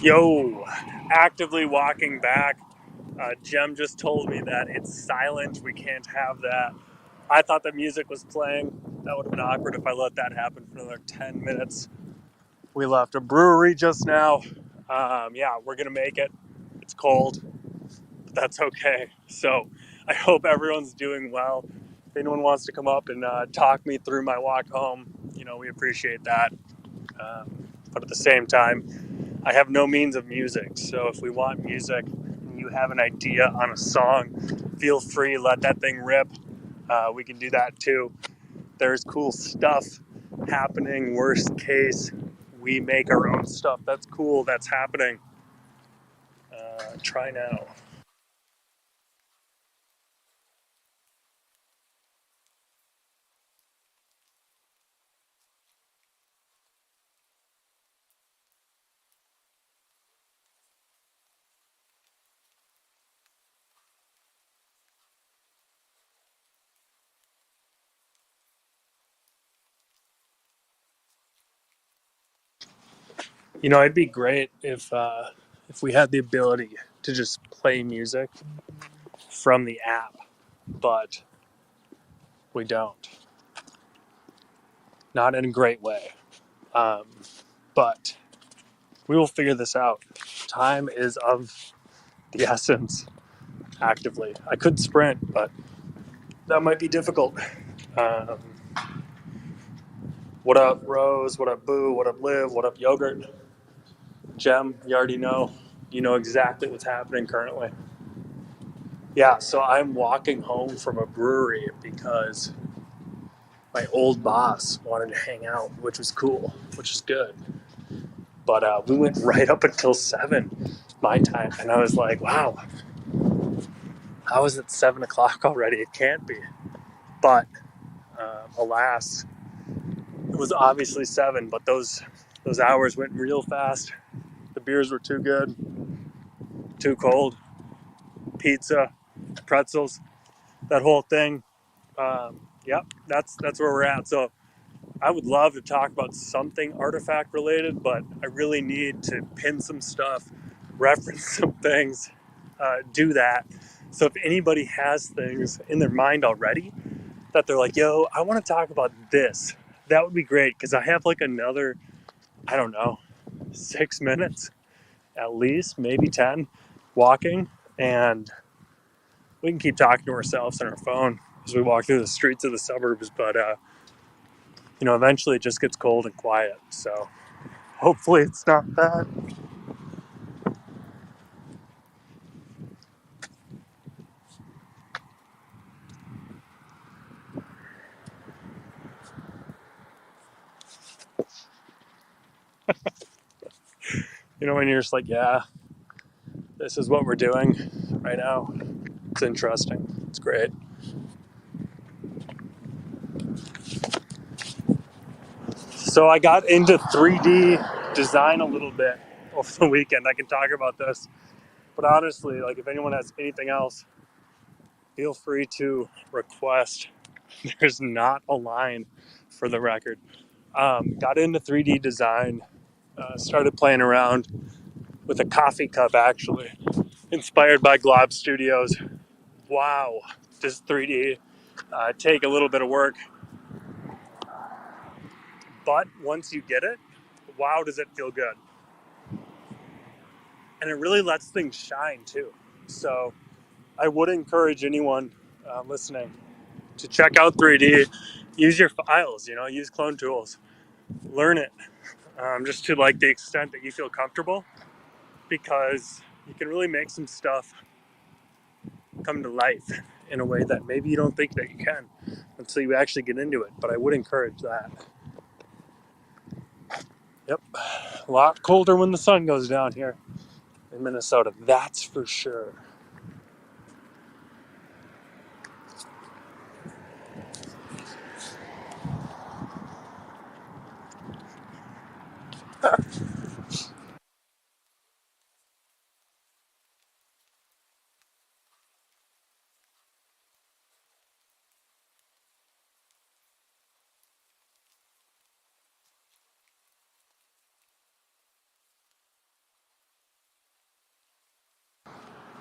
Yo, actively walking back. Jem just told me that it's silent. We can't have that. I thought the music was playing. That would have been awkward if I let that happen for another 10 minutes. We left a brewery just now. Yeah, we're going to make it. It's cold, but that's okay. So I hope everyone's doing well. If anyone wants to come up and talk me through my walk home, we appreciate that. But at the same time, I have no means of music. So if we want music and you have an idea on a song, feel free, let that thing rip. We can do that too. There's cool stuff happening. Worst case, we make our own stuff. That's cool. That's happening. Try now. It'd be great if we had the ability to just play music from the app, but we don't. Not in a great way. Um, but we will figure this out. Time is of the essence. Actively, I could sprint, but that might be difficult. Um, what up, Rose? What up, Boo? What up, Liv? What up, Yogurt? Jem, you already know. You know exactly what's happening currently. Yeah, so I'm walking home from a brewery because my old boss wanted to hang out, which was cool, which is good. But we went right up until 7 my time, and I was like, wow, how is it 7 o'clock already? It can't be. But alas, it was obviously 7, but those hours went real fast. The beers were too good, too cold, pizza, pretzels, that whole thing. Yep, that's where we're at. So I would love to talk about something artifact related, but I really need to pin some stuff, reference some things, do that. So if anybody has things in their mind already that they're like, yo, I want to talk about this, that would be great because I have like another, I don't know, 6 minutes at least, maybe 10 walking, and we can keep talking to ourselves on our phone as we walk through the streets of the suburbs. But eventually it just gets cold and quiet. So hopefully it's not that. When you're just like, yeah, this is what we're doing right now. It's interesting. It's great. So I got into 3D design a little bit over the weekend. I can talk about this. But honestly, like if anyone has anything else, feel free to request. There's not a line for the record. Got into 3D design, started playing around with a coffee cup actually, inspired by Glob Studios. Wow, does 3D take a little bit of work, but once you get it, wow, does it feel good. And it really lets things shine too. So I would encourage anyone listening to check out 3D, use your files, use clone tools, learn it just to like the extent that you feel comfortable, because you can really make some stuff come to life in a way that maybe you don't think that you can until you actually get into it. But I would encourage that. Yep, a lot colder when the sun goes down here in Minnesota, that's for sure.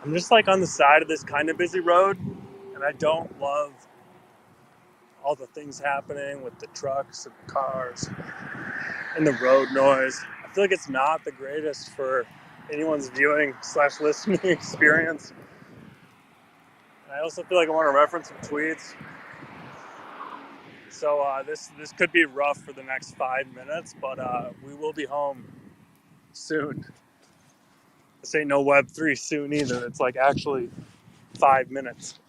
I'm just like on the side of this kind of busy road, and I don't love all the things happening with the trucks and the cars and the road noise. I feel like it's not the greatest for anyone's viewing / listening experience. And I also feel like I want to reference some tweets. So this could be rough for the next 5 minutes, but we will be home soon. This ain't no Web3 soon either. It's like actually 5 minutes.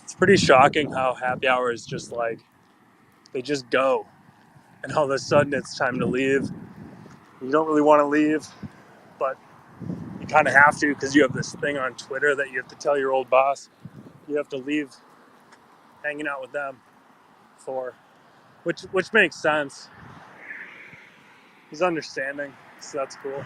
It's pretty shocking how happy hour is just like, they just go. And all of a sudden it's time to leave. You don't really want to leave, but you kind of have to because you have this thing on Twitter that you have to tell your old boss you have to leave hanging out with them for, which makes sense. He's understanding, so that's cool.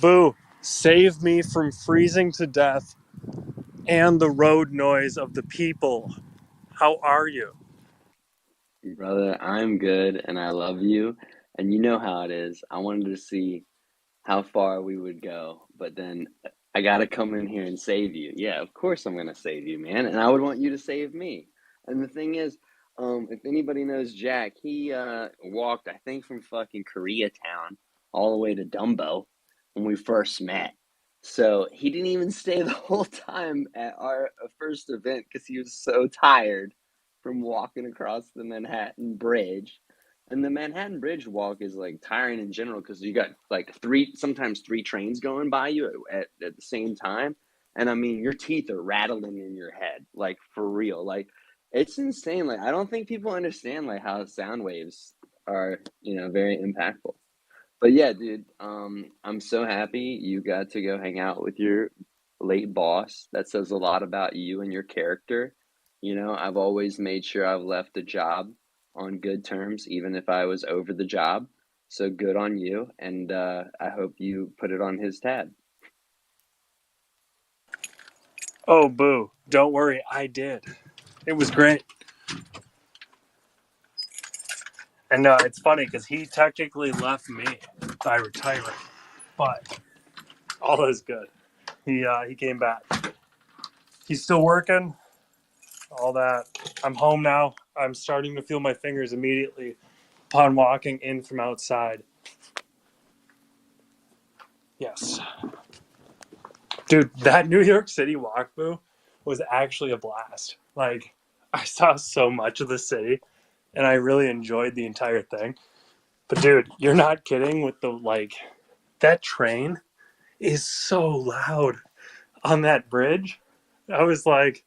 Boo, save me from freezing to death and the road noise of the people. How are you? Brother, I'm good and I love you. And you know how it is. I wanted to see how far we would go, but then I got to come in here and save you. Yeah, of course I'm going to save you, man. And I would want you to save me. And the thing is, if anybody knows Jack, he walked, I think, from fucking Koreatown all the way to Dumbo when we first met. So he didn't even stay the whole time at our first event because he was so tired from walking across the Manhattan Bridge. And the Manhattan Bridge walk is like tiring in general because you got like sometimes three trains going by you at the same time. And I mean, your teeth are rattling in your head, like for real. Like it's insane. Like I don't think people understand like how sound waves are, very impactful. But yeah, dude, I'm so happy you got to go hang out with your late boss. That says a lot about you and your character. I've always made sure I've left a job on good terms, even if I was over the job. So good on you, and I hope you put it on his tab. Oh, boo, don't worry, I did. It was great. And it's funny because he technically left me by retiring, but all is good. He came back. He's still working. All that. I'm home now. I'm starting to feel my fingers immediately upon walking in from outside. Yes, dude, that New York City walk, boo, was actually a blast. Like, I saw so much of the city, and I really enjoyed the entire thing. But dude, you're not kidding with the like that train is so loud on that bridge. I was like,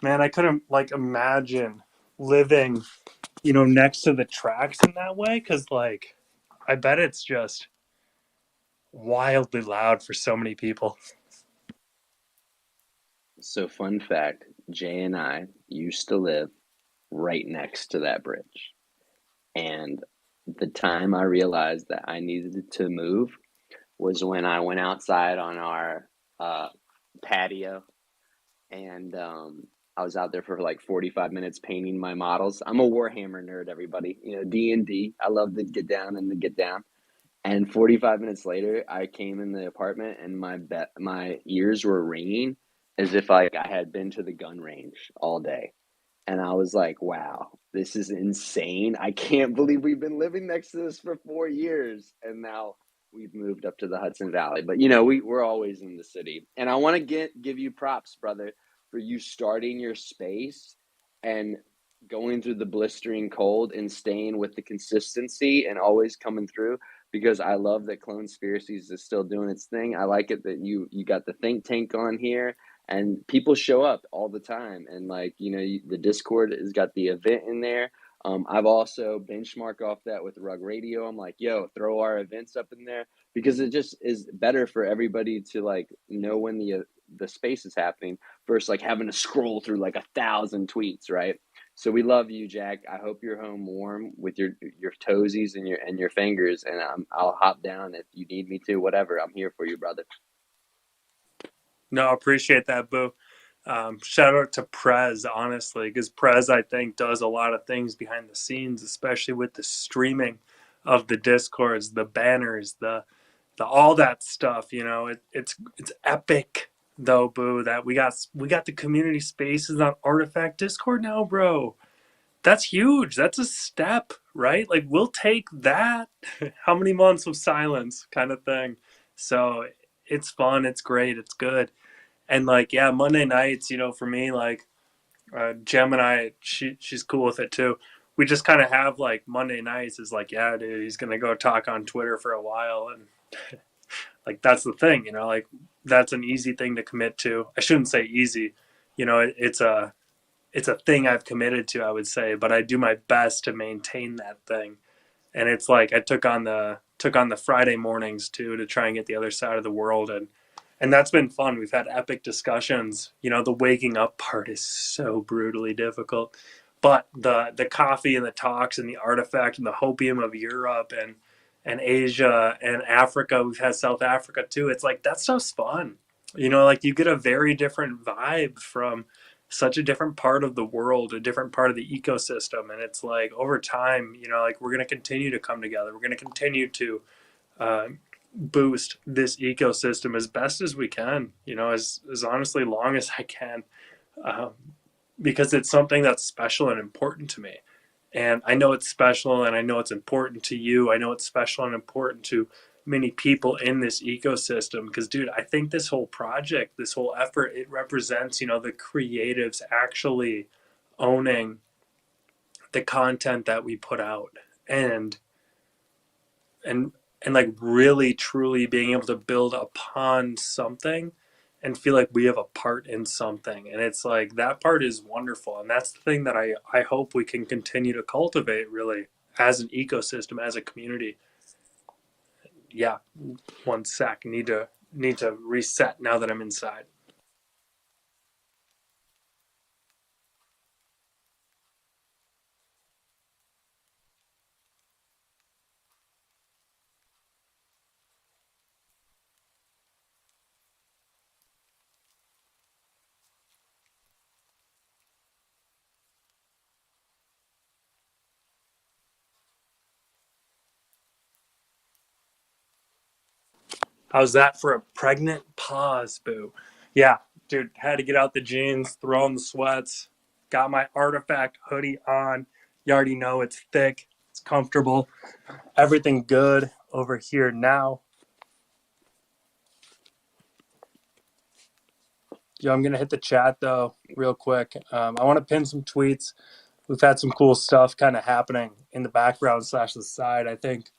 man, I couldn't like imagine living, next to the tracks in that way cuz like I bet it's just wildly loud for so many people. So fun fact, Jay and I used to live right next to that bridge. And the time I realized that I needed to move was when I went outside on our uh, patio and I was out there for like 45 minutes painting my models. I'm a Warhammer nerd, everybody. D&D. I love the get down and the get down. And 45 minutes later, I came in the apartment and my ears were ringing as if I had been to the gun range all day. And I was like, wow, this is insane. I can't believe we've been living next to this for 4 years. And now we've moved up to the Hudson Valley. But, we're always in the city. And I want to give you props, brother, for you starting your space and going through the blistering cold and staying with the consistency and always coming through, because I love that Clonespiracys is still doing its thing. I like it that you got the think tank on here and people show up all the time, and like, the Discord has got the event in there. I've also benchmarked off that with Rug Radio. I'm like, yo, throw our events up in there, because it just is better for everybody to like know when the space is happening versus like having to scroll through like 1,000 tweets, right? So we love you, Jack. I hope you're home warm with your toesies and your fingers, and I'll hop down if you need me to. Whatever, I'm here for you, brother. No, appreciate that, Boo. Shout out to Prez, honestly, because Prez, I think, does a lot of things behind the scenes, especially with the streaming of the discords, the banners, the all that stuff. It's epic though, Boo. That we got the community spaces on Artifact Discord now, bro. That's huge. That's a step, right? Like we'll take that. How many months of silence, kind of thing. So it's fun. It's great. It's good. And like, yeah, Monday nights, for me, like Jem and I, she's cool with it too. We just kind of have like Monday nights is like, yeah, dude, he's gonna go talk on Twitter for a while, and like that's the thing, like that's an easy thing to commit to. I shouldn't say easy, it's a thing I've committed to, I would say, but I do my best to maintain that thing. And it's like I took on the Friday mornings too to try and get the other side of the world, and that's been fun. We've had epic discussions. The waking up part is so brutally difficult, but the coffee and the talks and the artifact and the hopium of Europe and Asia and Africa. We've had South Africa too. It's like that stuff's fun. Like you get a very different vibe from such a different part of the world, a different part of the ecosystem. And it's like over time, like we're going to continue to come together. We're going to continue to uh, boost this ecosystem as best as we can, as honestly long as I can, um, because it's something that's special and important to me. And I know it's special and I know it's important to you. I know it's special and important to many people in this ecosystem because, dude, I think this whole project, this whole effort, it represents, the creatives actually owning the content that we put out and and and like really truly being able to build upon something and feel like we have a part in something, and it's like that part is wonderful, and that's the thing that I hope we can continue to cultivate really as an ecosystem, as a community. Yeah, one sec, need to reset now that I'm inside. How's that for a pregnant pause, Boo? Yeah, dude, had to get out the jeans, throw on the sweats, got my artifact hoodie on. You already know it's thick, it's comfortable, everything good over here now. Yo, I'm gonna hit the chat though, real quick. I want to pin some tweets. We've had some cool stuff kind of happening in the background slash the side. I think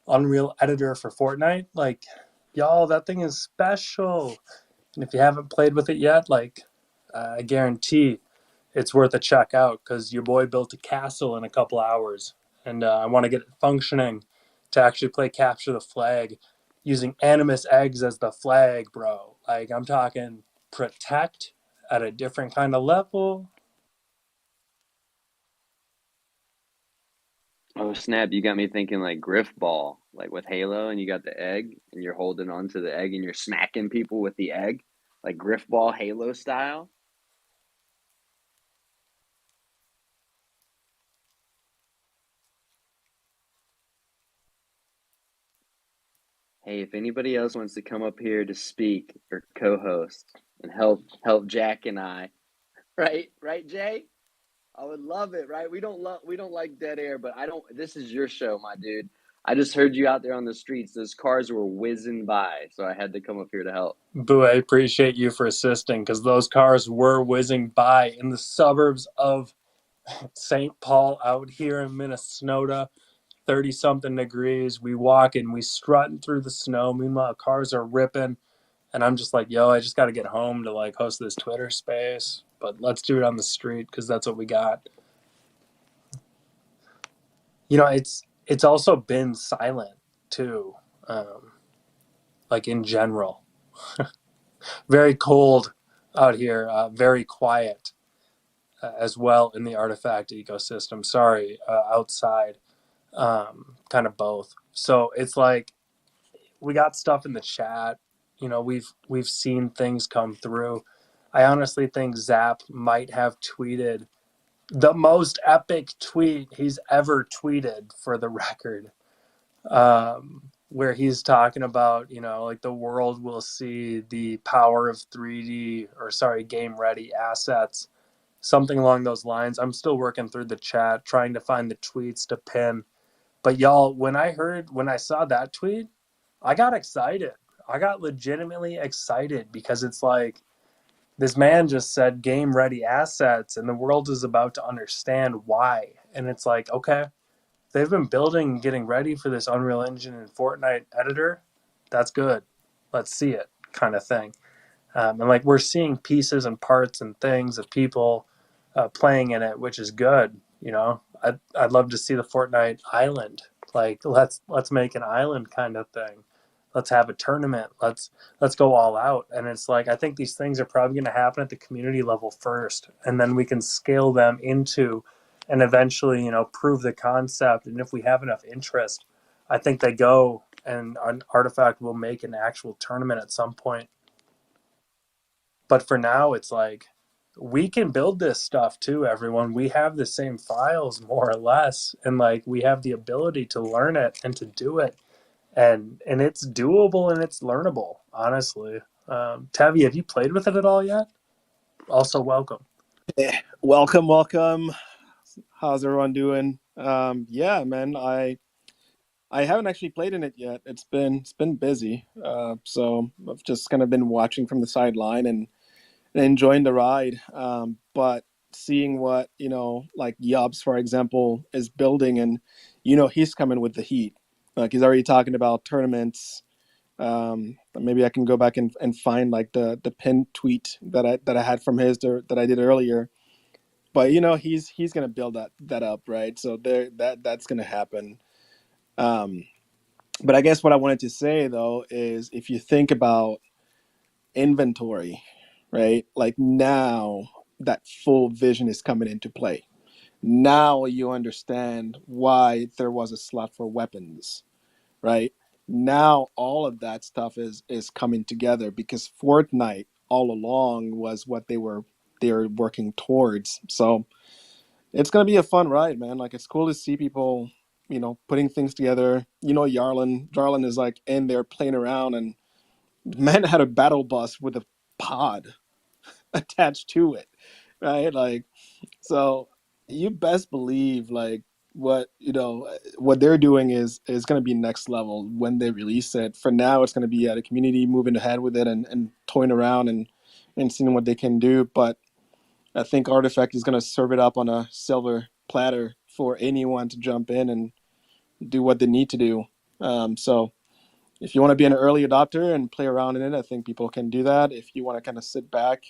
Unreal Editor for Fortnite, like, y'all, that thing is special. And if you haven't played with it yet, like, I guarantee it's worth a check out because your boy built a castle in a couple hours, and I want to get it functioning to actually play capture the flag using animus eggs as the flag, bro. Like I'm talking protect at a different kind of level. Oh snap! You got me thinking like Griff Ball, like with Halo, and you got the egg, and you're holding onto the egg, and you're smacking people with the egg, like Griff Ball Halo style. Hey, if anybody else wants to come up here to speak or co-host and help Jack and I, right, Jay? I would love it, right? We don't like dead air, but I don't. This is your show, my dude. I just heard you out there on the streets. Those cars were whizzing by, so I had to come up here to help. Boo, I appreciate you for assisting because those cars were whizzing by in the suburbs of St. Paul out here in Minnesota, 30 something degrees. We walking, we strutting through the snow. Meanwhile, cars are ripping. And I'm just like, yo, I just got to get home to like host this Twitter space. But let's do it on the street because that's what we got. It's also been silent too, like in general. Very cold out here, very quiet as well in the artifact ecosystem. Sorry, outside, kind of both. So it's like we got stuff in the chat. We've seen things come through. I honestly think Zap might have tweeted the most epic tweet he's ever tweeted, for the record, where he's talking about, like the world will see the power of 3D, or sorry, game ready assets, something along those lines. I'm still working through the chat, trying to find the tweets to pin. But y'all, when I saw that tweet, I got excited. I got legitimately excited because it's like this man just said game ready assets and the world is about to understand why. And it's like, okay, they've been building and getting ready for this Unreal Engine and Fortnite editor. That's good. Let's see it, kind of thing. And like we're seeing pieces and parts and things of people playing in it, which is good. I'd love to see the Fortnite island. Like let's make an island kind of thing. Let's have a tournament. Let's go all out. And it's like I think these things are probably going to happen at the community level first, and then we can scale them into, and eventually prove the concept. And if we have enough interest, I think they go and an artifact will make an actual tournament at some point. But for now, it's like we can build this stuff too, everyone. We have the same files more or less, and like we have the ability to learn it and to do it, and it's doable and it's learnable, honestly. Tavi, have you played with it at all yet? Also, welcome. Welcome. How's everyone doing? Yeah, man. I haven't actually played in it yet. It's been busy. So I've just kind of been watching from the sideline and enjoying the ride. But seeing what like Yubs, for example, is building, and he's coming with the heat. Like he's already talking about tournaments. Maybe I can go back and find like the pinned tweet that I had from that I did earlier. But he's gonna build that up, right? So that's gonna happen. Um, but I guess what I wanted to say though is if you think about inventory, right? Like now that full vision is coming into play. Now you understand why there was a slot for weapons, right? Now all of that stuff is coming together because Fortnite all along was what they were working towards. So it's gonna be a fun ride, man. Like it's cool to see people, putting things together. Jarlin is like in there playing around, and man had a battle bus with a pod attached to it, right? Like so, you best believe like what they're doing is gonna be next level when they release it. For now, it's gonna be at a community moving ahead with it and toying around and seeing what they can do, but I think Artifact is going to serve it up on a silver platter for anyone to jump in and do what they need to do. So if you want to be an early adopter and play around in it, I think people can do that. If you want to kind of sit back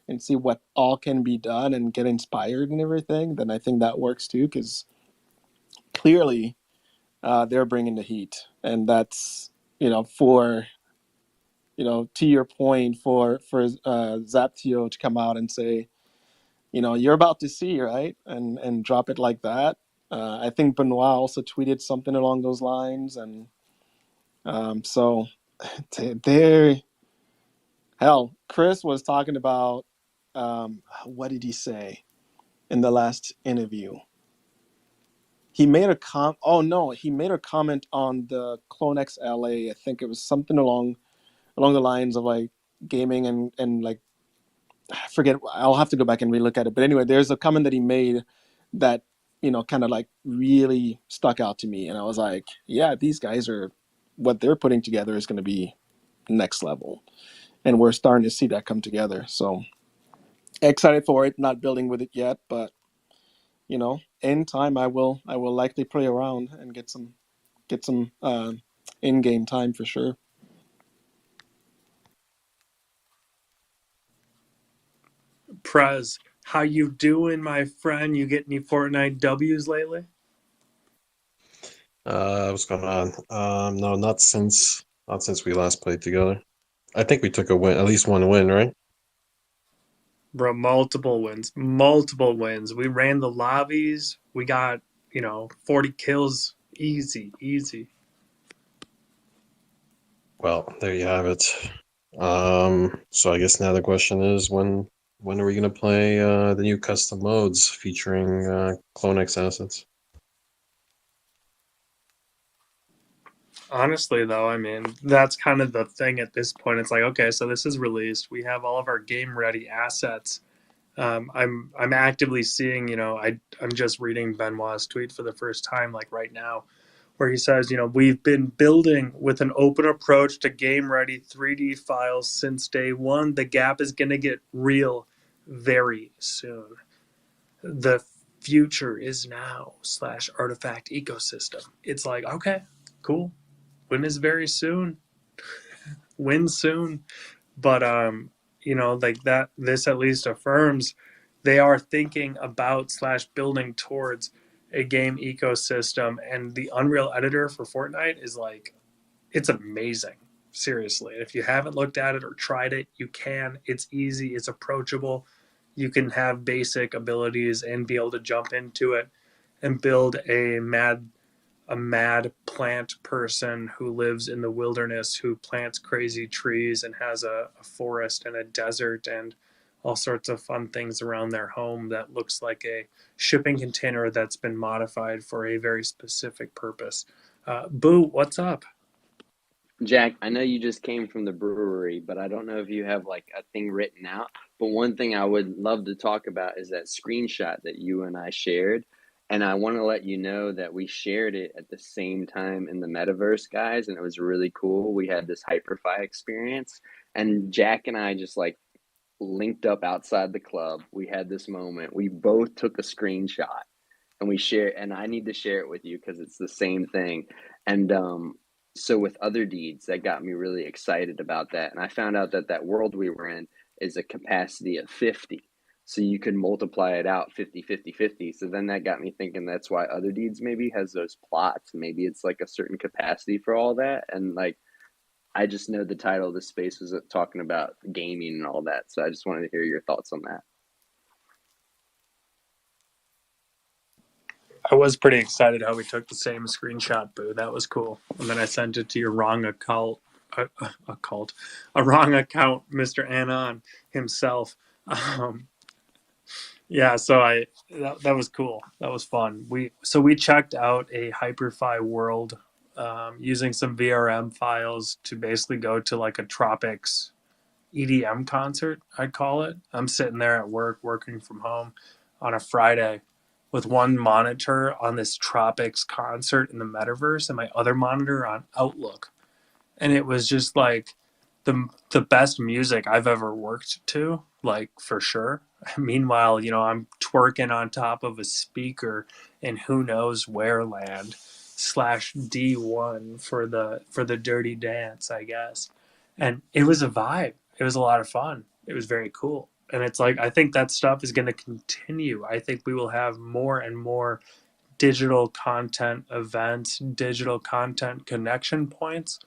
and see what all can be done and get inspired and everything, then I think that works too, because clearly they're bringing the heat. And that's, for, to your point, for Zaptio to come out and say, you're about to see, right? And drop it like that. I think Benoit also tweeted something along those lines, and so there. Hell, Chris was talking about what did he say in the last interview? He made a Oh no, he made a comment on the CloneX LA. I think it was something along the lines of like gaming and like I forget. I'll have to go back and relook at it. But anyway, there's a comment that he made that kind of like really stuck out to me, and I was like, yeah, these guys are what they're putting together is going to be next level, and we're starting to see that come together. So excited for it. Not building with it yet, but in time I will likely play around and get some in-game time for sure. Prez, how you doing, my friend? You get any Fortnite W's lately? What's going on? No, not since we last played together. I think we took a win, at least one win, right? Bro, multiple wins. Multiple wins. We ran the lobbies. We got, 40 kills. Easy, easy. Well, there you have it. So I guess now the question is when are we gonna play the new custom modes featuring CloneX assets? Honestly, though, I mean, that's kind of the thing at this point. It's like, okay, so this is released. We have all of our game ready assets. I'm actively seeing, I'm just reading Benoit's tweet for the first time, like right now, where he says, we've been building with an open approach to game ready 3D files since day one. The gap is going to get real very soon. The future is now / artifact ecosystem. It's like, okay, cool. When is very soon? When soon? But like that, this at least affirms they are thinking about / building towards a game ecosystem, and the Unreal Editor for Fortnite is like, it's amazing. Seriously, if you haven't looked at it or tried it, you can. It's easy, it's approachable. You can have basic abilities and be able to jump into it and build a mad plant person who lives in the wilderness, who plants crazy trees and has a forest and a desert and all sorts of fun things around their home that looks like a shipping container that's been modified for a very specific purpose. Boo, what's up? Jack, I know you just came from the brewery, but I don't know if you have like a thing written out. But one thing I would love to talk about is that screenshot that you and I shared. And I want to let you know that we shared it at the same time in the metaverse, guys, and it was really cool. We had this Hyperfy experience, and Jack and I just like linked up outside the club. We had this moment. We both took a screenshot and we share, and I need to share it with you because it's the same thing. And so with other deeds, that got me really excited about that. And I found out that that world we were in is a capacity of 50. So you could multiply it out 50, 50, 50. So then that got me thinking that's why other deeds maybe has those plots. Maybe it's like a certain capacity for all that. And like, I just know the title of the space was talking about gaming and all that. So I just wanted to hear your thoughts on that. I was pretty excited how we took the same screenshot, Boo. That was cool. And then I sent it to your wrong a wrong account, Mr. Anon himself. Yeah, so that was cool. That was fun. We checked out a Hyperfy world using some VRM files to basically go to like a Tropics EDM concert, I'd call it. I'm sitting there at work, working from home on a Friday with one monitor on this Tropics concert in the metaverse and my other monitor on Outlook. And it was just like the best music I've ever worked to, like for sure. Meanwhile, I'm twerking on top of a speaker in who knows where land /D1 for the dirty dance, I guess. And it was a vibe. It was a lot of fun. It was very cool. And it's like, I think that stuff is going to continue. I think we will have more and more digital content events, digital content connection points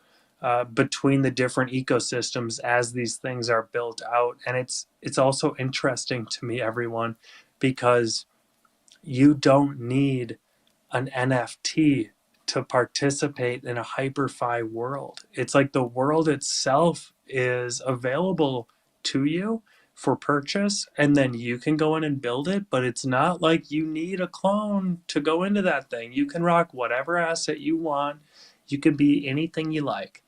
between the different ecosystems as these things are built out. And it's also interesting to me, everyone, because you don't need an NFT to participate in a Hyperfy world. It's like the world itself is available to you for purchase, and then you can go in and build it, but it's not like you need a clone to go into that thing. You can rock whatever asset you want. You can be anything you like.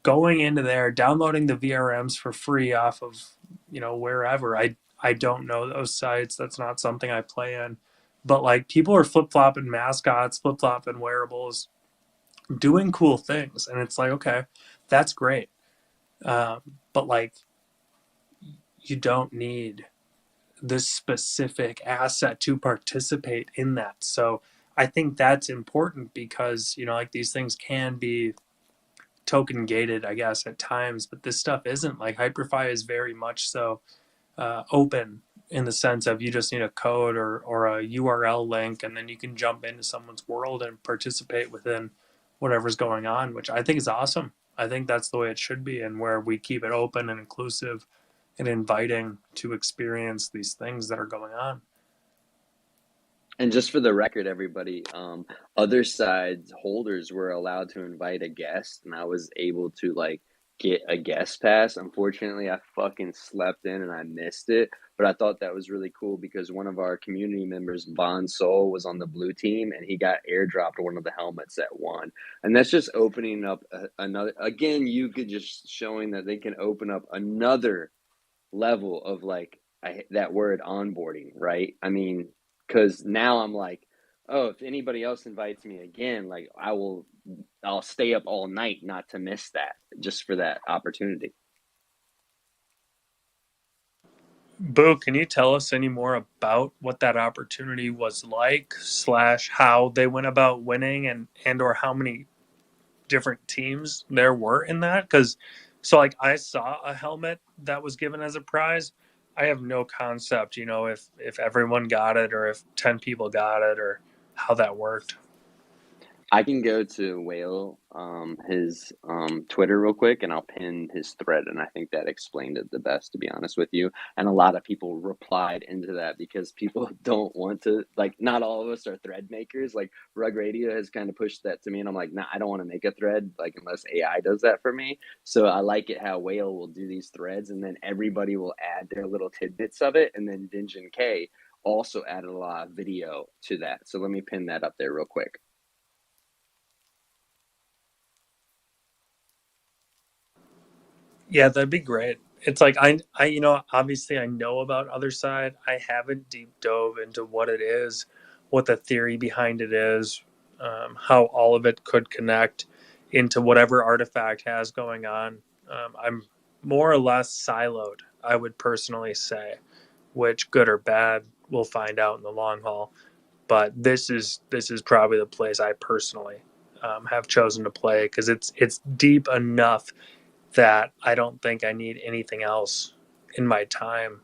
Going into there, downloading the VRMs for free off of, wherever. I don't know those sites. That's not something I play in. But like people are flip flopping mascots, flip flopping wearables, doing cool things, and it's like, okay, that's great. But like, you don't need this specific asset to participate in that. So I think that's important because, like these things can be token gated, I guess, at times, but this stuff isn't. Like Hyperfy is very much so open in the sense of you just need a code or a URL link, and then you can jump into someone's world and participate within whatever's going on, which I think is awesome. I think that's the way it should be, and where we keep it open and inclusive and inviting to experience these things that are going on. And just for the record, everybody, other sides holders were allowed to invite a guest, and I was able to like get a guest pass. Unfortunately, I fucking slept in and I missed it, but I thought that was really cool because one of our community members, Bon Soul, was on the blue team, and he got airdropped one of the helmets at one. And that's just opening up another. Again, you could just showing that they can open up another level of like that word onboarding, right? I mean, because now I'm like, oh, if anybody else invites me again, like I'll stay up all night not to miss that, just for that opportunity. Boo, can you tell us any more about what that opportunity was like, / how they went about winning, and or how many different teams there were in that? Because like I saw a helmet that was given as a prize. I have no concept, if everyone got it or if 10 people got it or how that worked. I can go to Whale, his Twitter real quick, and I'll pin his thread, and I think that explained it the best, to be honest with you. And a lot of people replied into that because people don't want to, like, not all of us are thread makers. Like, Rug Radio has kind of pushed that to me, and I'm like, nah, I don't want to make a thread, like, unless AI does that for me. So I like it how Whale will do these threads, and then everybody will add their little tidbits of it, and then Dinjin K also added a lot of video to that. So let me pin that up there real quick. Yeah, that'd be great. It's like I obviously I know about Other Side. I haven't deep dove into what it is, what the theory behind it is, how all of it could connect into whatever Artifact has going on. I'm more or less siloed, I would personally say, which good or bad we'll find out in the long haul. But this is probably the place I personally have chosen to play because it's deep enough that I don't think I need anything else in my time,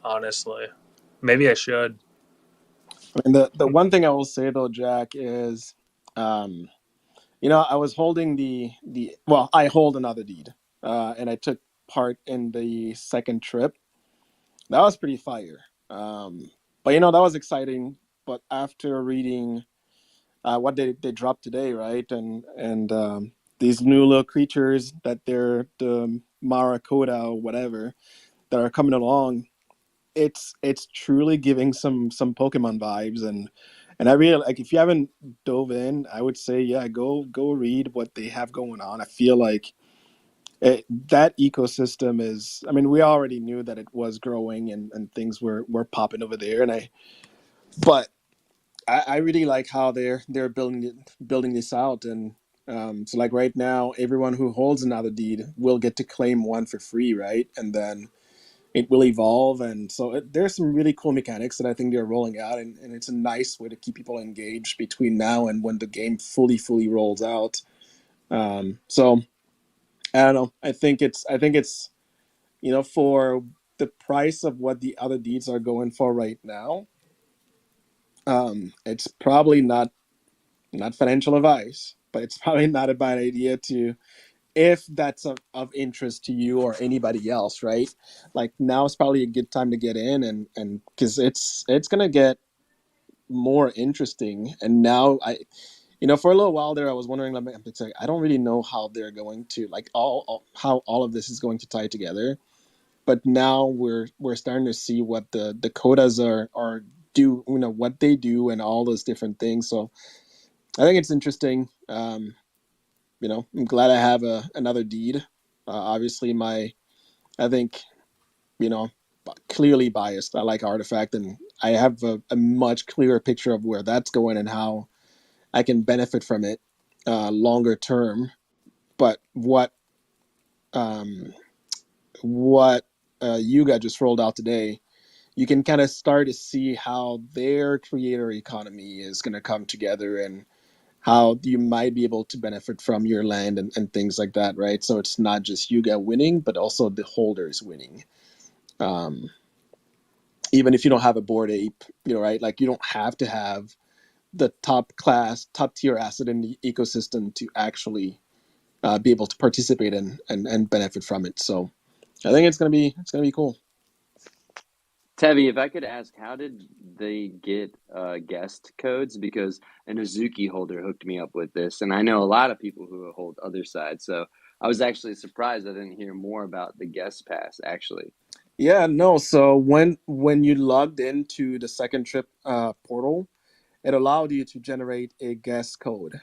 honestly. Maybe I should. And the one thing I will say though, Jack, is, I was holding I hold another deed, and I took part in the second trip. That was pretty fire. But that was exciting. But after reading what they dropped today, right, and these new little creatures that they're the Maracoda or whatever that are coming along, it's truly giving some Pokemon vibes, and I really like. If you haven't dove in, I would say go read what they have going on. I feel like that ecosystem is. I mean, we already knew that it was growing and things were popping over there, but I really like how they're building this out, and so like right now, everyone who holds another deed will get to claim one for free, right, and then it will evolve. And so there's some really cool mechanics that I think they're rolling out, and it's a nice way to keep people engaged between now and when the game fully rolls out. So I don't know. I think it's for the price of what the other deeds are going for right now, it's probably not financial advice, but it's probably not a bad idea to, if that's of interest to you or anybody else, right? Like now is probably a good time to get in, and because it's gonna get more interesting. And now for a little while there, I was wondering, like, I don't really know how they're going to, like, how all of this is going to tie together. But now we're starting to see what the codas are do, what they do and all those different things. So I think it's interesting. I'm glad I have another deed. Obviously, I think, you know, clearly biased. I like Artifact, and I have a much clearer picture of where that's going and how I can benefit from it longer term. But what Yuga just rolled out today, you can kind of start to see how their creator economy is going to come together, and how you might be able to benefit from your land, and things like that, right? So it's not just Yuga winning, but also the holders winning. Um, Even if you don't have a board ape, right? Like, you don't have to have the top tier asset in the ecosystem to actually be able to participate in and benefit from it. So I think it's gonna be cool. Tevi, if I could ask, how did they get guest codes? Because an Azuki holder hooked me up with this, and I know a lot of people who hold other sides. So I was actually surprised I didn't hear more about the guest pass, actually. Yeah, no. So when you logged into the second trip portal, it allowed you to generate a guest code.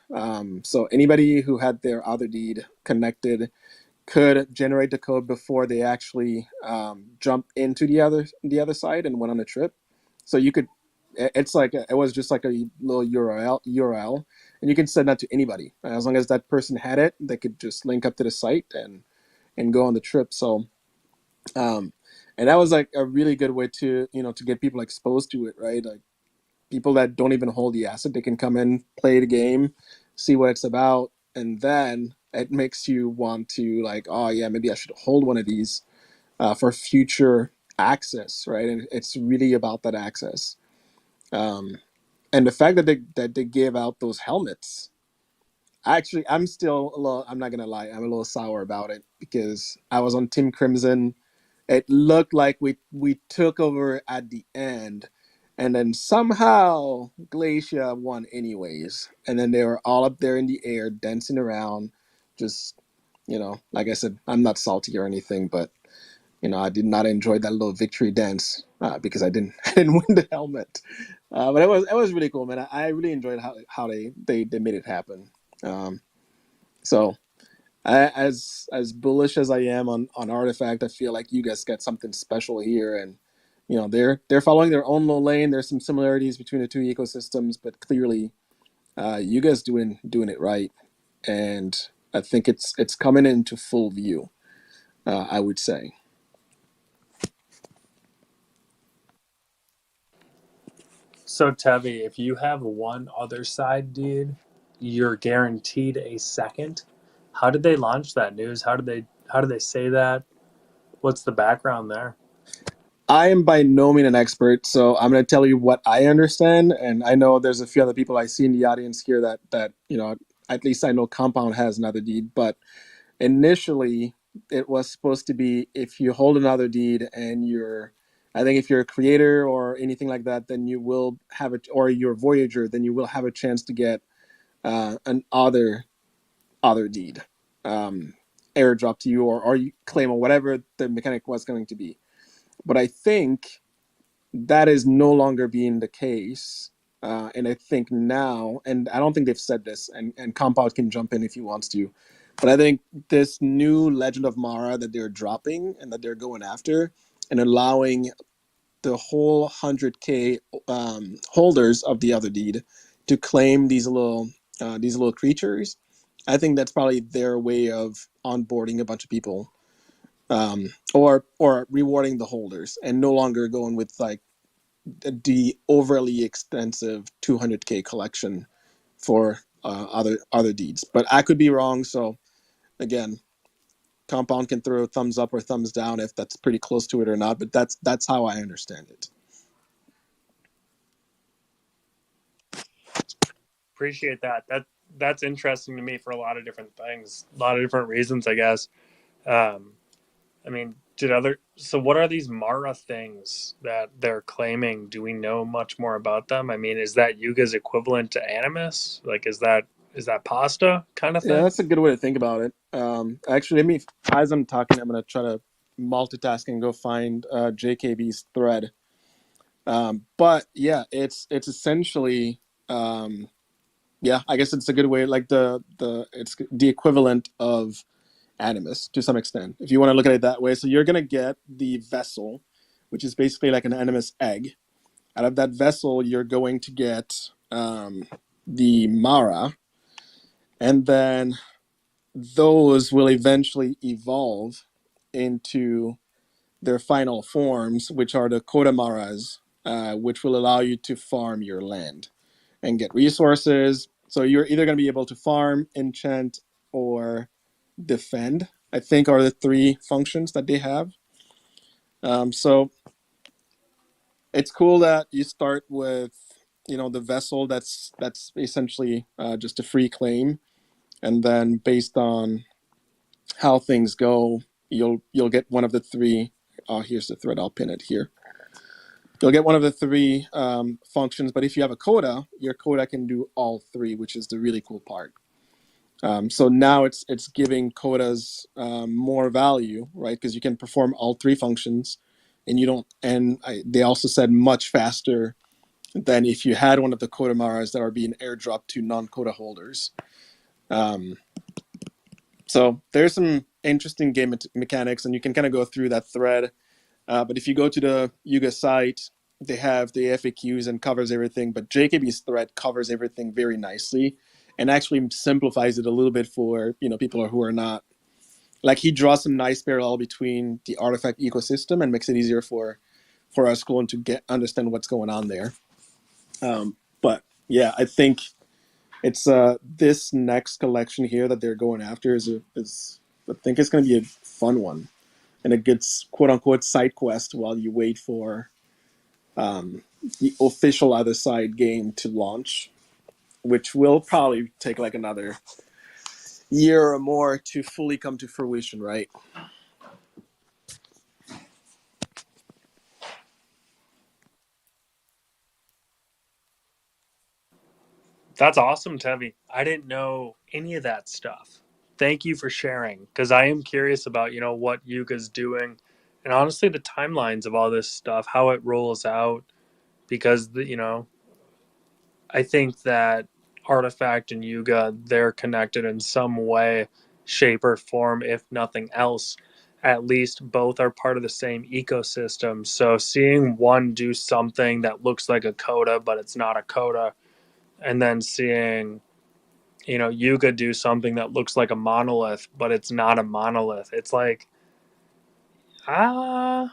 So anybody who had their other deed connected could generate the code before they actually jump into the other side and went on a trip. So you could, it's like it was just like a little URL, and you can send that to anybody as long as that person had it. They could just link up to the site and go on the trip. So um, and that was like a really good way to to get people exposed to it, right? Like, people that don't even hold the asset, they can come in, play the game, see what it's about, and then it makes you want to, like, oh yeah, maybe I should hold one of these for future access, right? And it's really about that access. Um, and the fact that they gave out those helmets, actually, I'm still a little. I'm not gonna lie, I'm a little sour about it, because I was on Team Crimson. It looked like we took over at the end, and then somehow Glacia won anyways. And then they were all up there in the air dancing around, just like I said, I'm not salty or anything, but I did not enjoy that little victory dance because I didn't I didn't win the helmet. But it was really cool, man. I really enjoyed how they made it happen. Um, so as bullish as I am on Artifact, I feel like you guys got something special here, and they're following their own little lane. There's some similarities between the two ecosystems, but clearly, you guys doing it right, and I think it's coming into full view. I would say. So Tevi, if you have one other side deed, you're guaranteed a second. How did they launch that news? How did they say that? What's the background there? I am by no means an expert, so I'm going to tell you what I understand, and I know there's a few other people I see in the audience here that at least I know Compound has another deed, but initially it was supposed to be, if you hold another deed and I think if you're a creator or anything like that, then you will have it, or you're a voyager, then you will have a chance to get an other deed airdrop to you, or you claim, or whatever the mechanic was going to be. But I think that is no longer being the case. And I think now, and I don't think they've said this, and Compound can jump in if he wants to, but I think this new Legend of Mara that they're dropping and that they're going after, and allowing the whole 100K holders of the other deed to claim these little creatures. I think that's probably their way of onboarding a bunch of people, or rewarding the holders, and no longer going with like the overly expensive 200K collection for other deeds. But I could be wrong. So again, Compound can throw a thumbs up or thumbs down if that's pretty close to it or not. But that's how I understand it. Appreciate that. That's interesting to me for a lot of different things, a lot of different reasons, I guess. Um, I mean, so what are these Mara things that they're claiming? Do we know much more about them? I mean, is that Yuga's equivalent to Animus? Like, is that pasta kind of Yeah, thing? that's a good way to think about it. Actually, as I'm talking, I'm gonna try to multitask and go find JKB's thread. But yeah, it's essentially, yeah, I guess it's a good way, like it's the equivalent of Animus to some extent, if you want to look at it that way. So you're gonna get the vessel, which is basically like an Animus egg. Out of that vessel, you're going to get the Mara, and then those will eventually evolve into their final forms, which are the Kodamaras, which will allow you to farm your land and get resources. So you're either going to be able to farm, enchant, or defend, I think, are the three functions that they have. So it's cool that you start with, the vessel that's essentially just a free claim, and then based on how things go, you'll get one of the three. Oh, here's the thread. I'll pin it here. You'll get one of the three functions, but if you have a coda, your coda can do all three, which is the really cool part. So now it's giving codas more value, right? Because you can perform all three functions, and you don't. And they also said much faster than if you had one of the coda maras that are being airdropped to non-coda holders. So there's some interesting game mechanics, and you can kind of go through that thread. But if you go to the Yuga site, they have the FAQs and covers everything. But JKB's thread covers everything very nicely and actually simplifies it a little bit for people who are not. Like, he draws some nice parallel between the artifact ecosystem and makes it easier for us clone to understand what's going on there. But yeah, I think it's this next collection here that they're going after is I think it's going to be a fun one and a good quote unquote side quest while you wait for the official other side game to launch, which will probably take like another year or more to fully come to fruition, right? That's awesome, Tevi. I didn't know any of that stuff. Thank you for sharing, because I am curious about, what Yuga's doing and honestly the timelines of all this stuff, how it rolls out, because, I think that Artifact and Yuga, they're connected in some way, shape, or form, if nothing else. At least both are part of the same ecosystem. So seeing one do something that looks like a coda, but it's not a coda, and then seeing Yuga do something that looks like a monolith, but it's not a monolith. It's like, I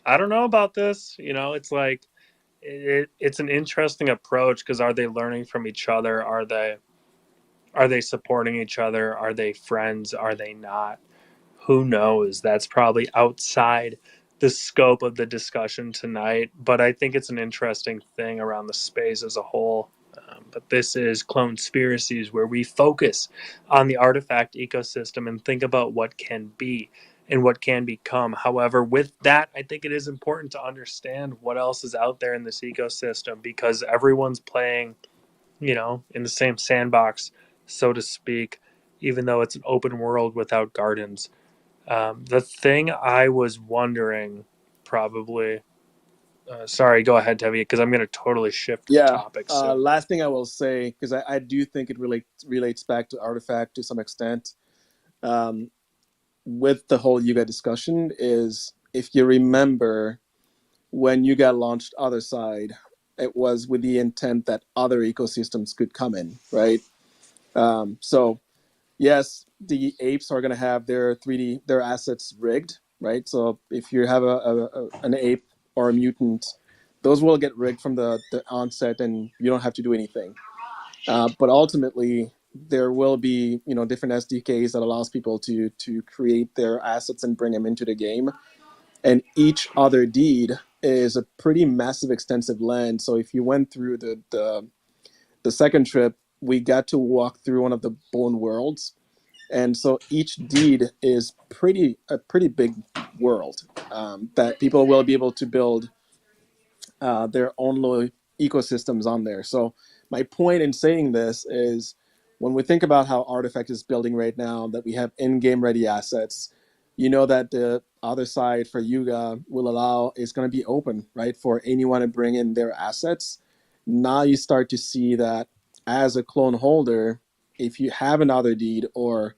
don't know about this. It's like it's an interesting approach, because are they learning from each other? Are they supporting each other? Are they friends? Are they not? Who knows? That's probably outside the scope of the discussion tonight, but I think it's an interesting thing around the space as a whole. But this is Clonespiracies, where we focus on the artifact ecosystem and think about what can be and what can become. However, with that, I think it is important to understand what else is out there in this ecosystem, because everyone's playing, in the same sandbox, so to speak, even though it's an open world without gardens. The thing I was wondering, probably, sorry, go ahead, Tevi, because I'm going to totally shift Yeah. topics soon. Last thing I will say, because I do think it relates back to Artifact to some extent, with the whole Yuga discussion, is if you remember when Yuga launched Other Side, it was with the intent that other ecosystems could come in, right? So yes, the apes are going to have their assets rigged, right? So if you have an ape or a mutant, those will get rigged from the onset, and you don't have to do anything. But ultimately, there will be different SDKs that allows people to create their assets and bring them into the game. And each other deed is a pretty massive, extensive land. So if you went through the second trip, we got to walk through one of the bone worlds, and so each deed is a pretty big world that people will be able to build their own little ecosystems on there. So my point in saying this is, when we think about how Artifact is building right now, that we have in-game ready assets, that the other side for Yuga will allow is going to be open, right, for anyone to bring in their assets. Now you start to see that as a clone holder, if you have another deed or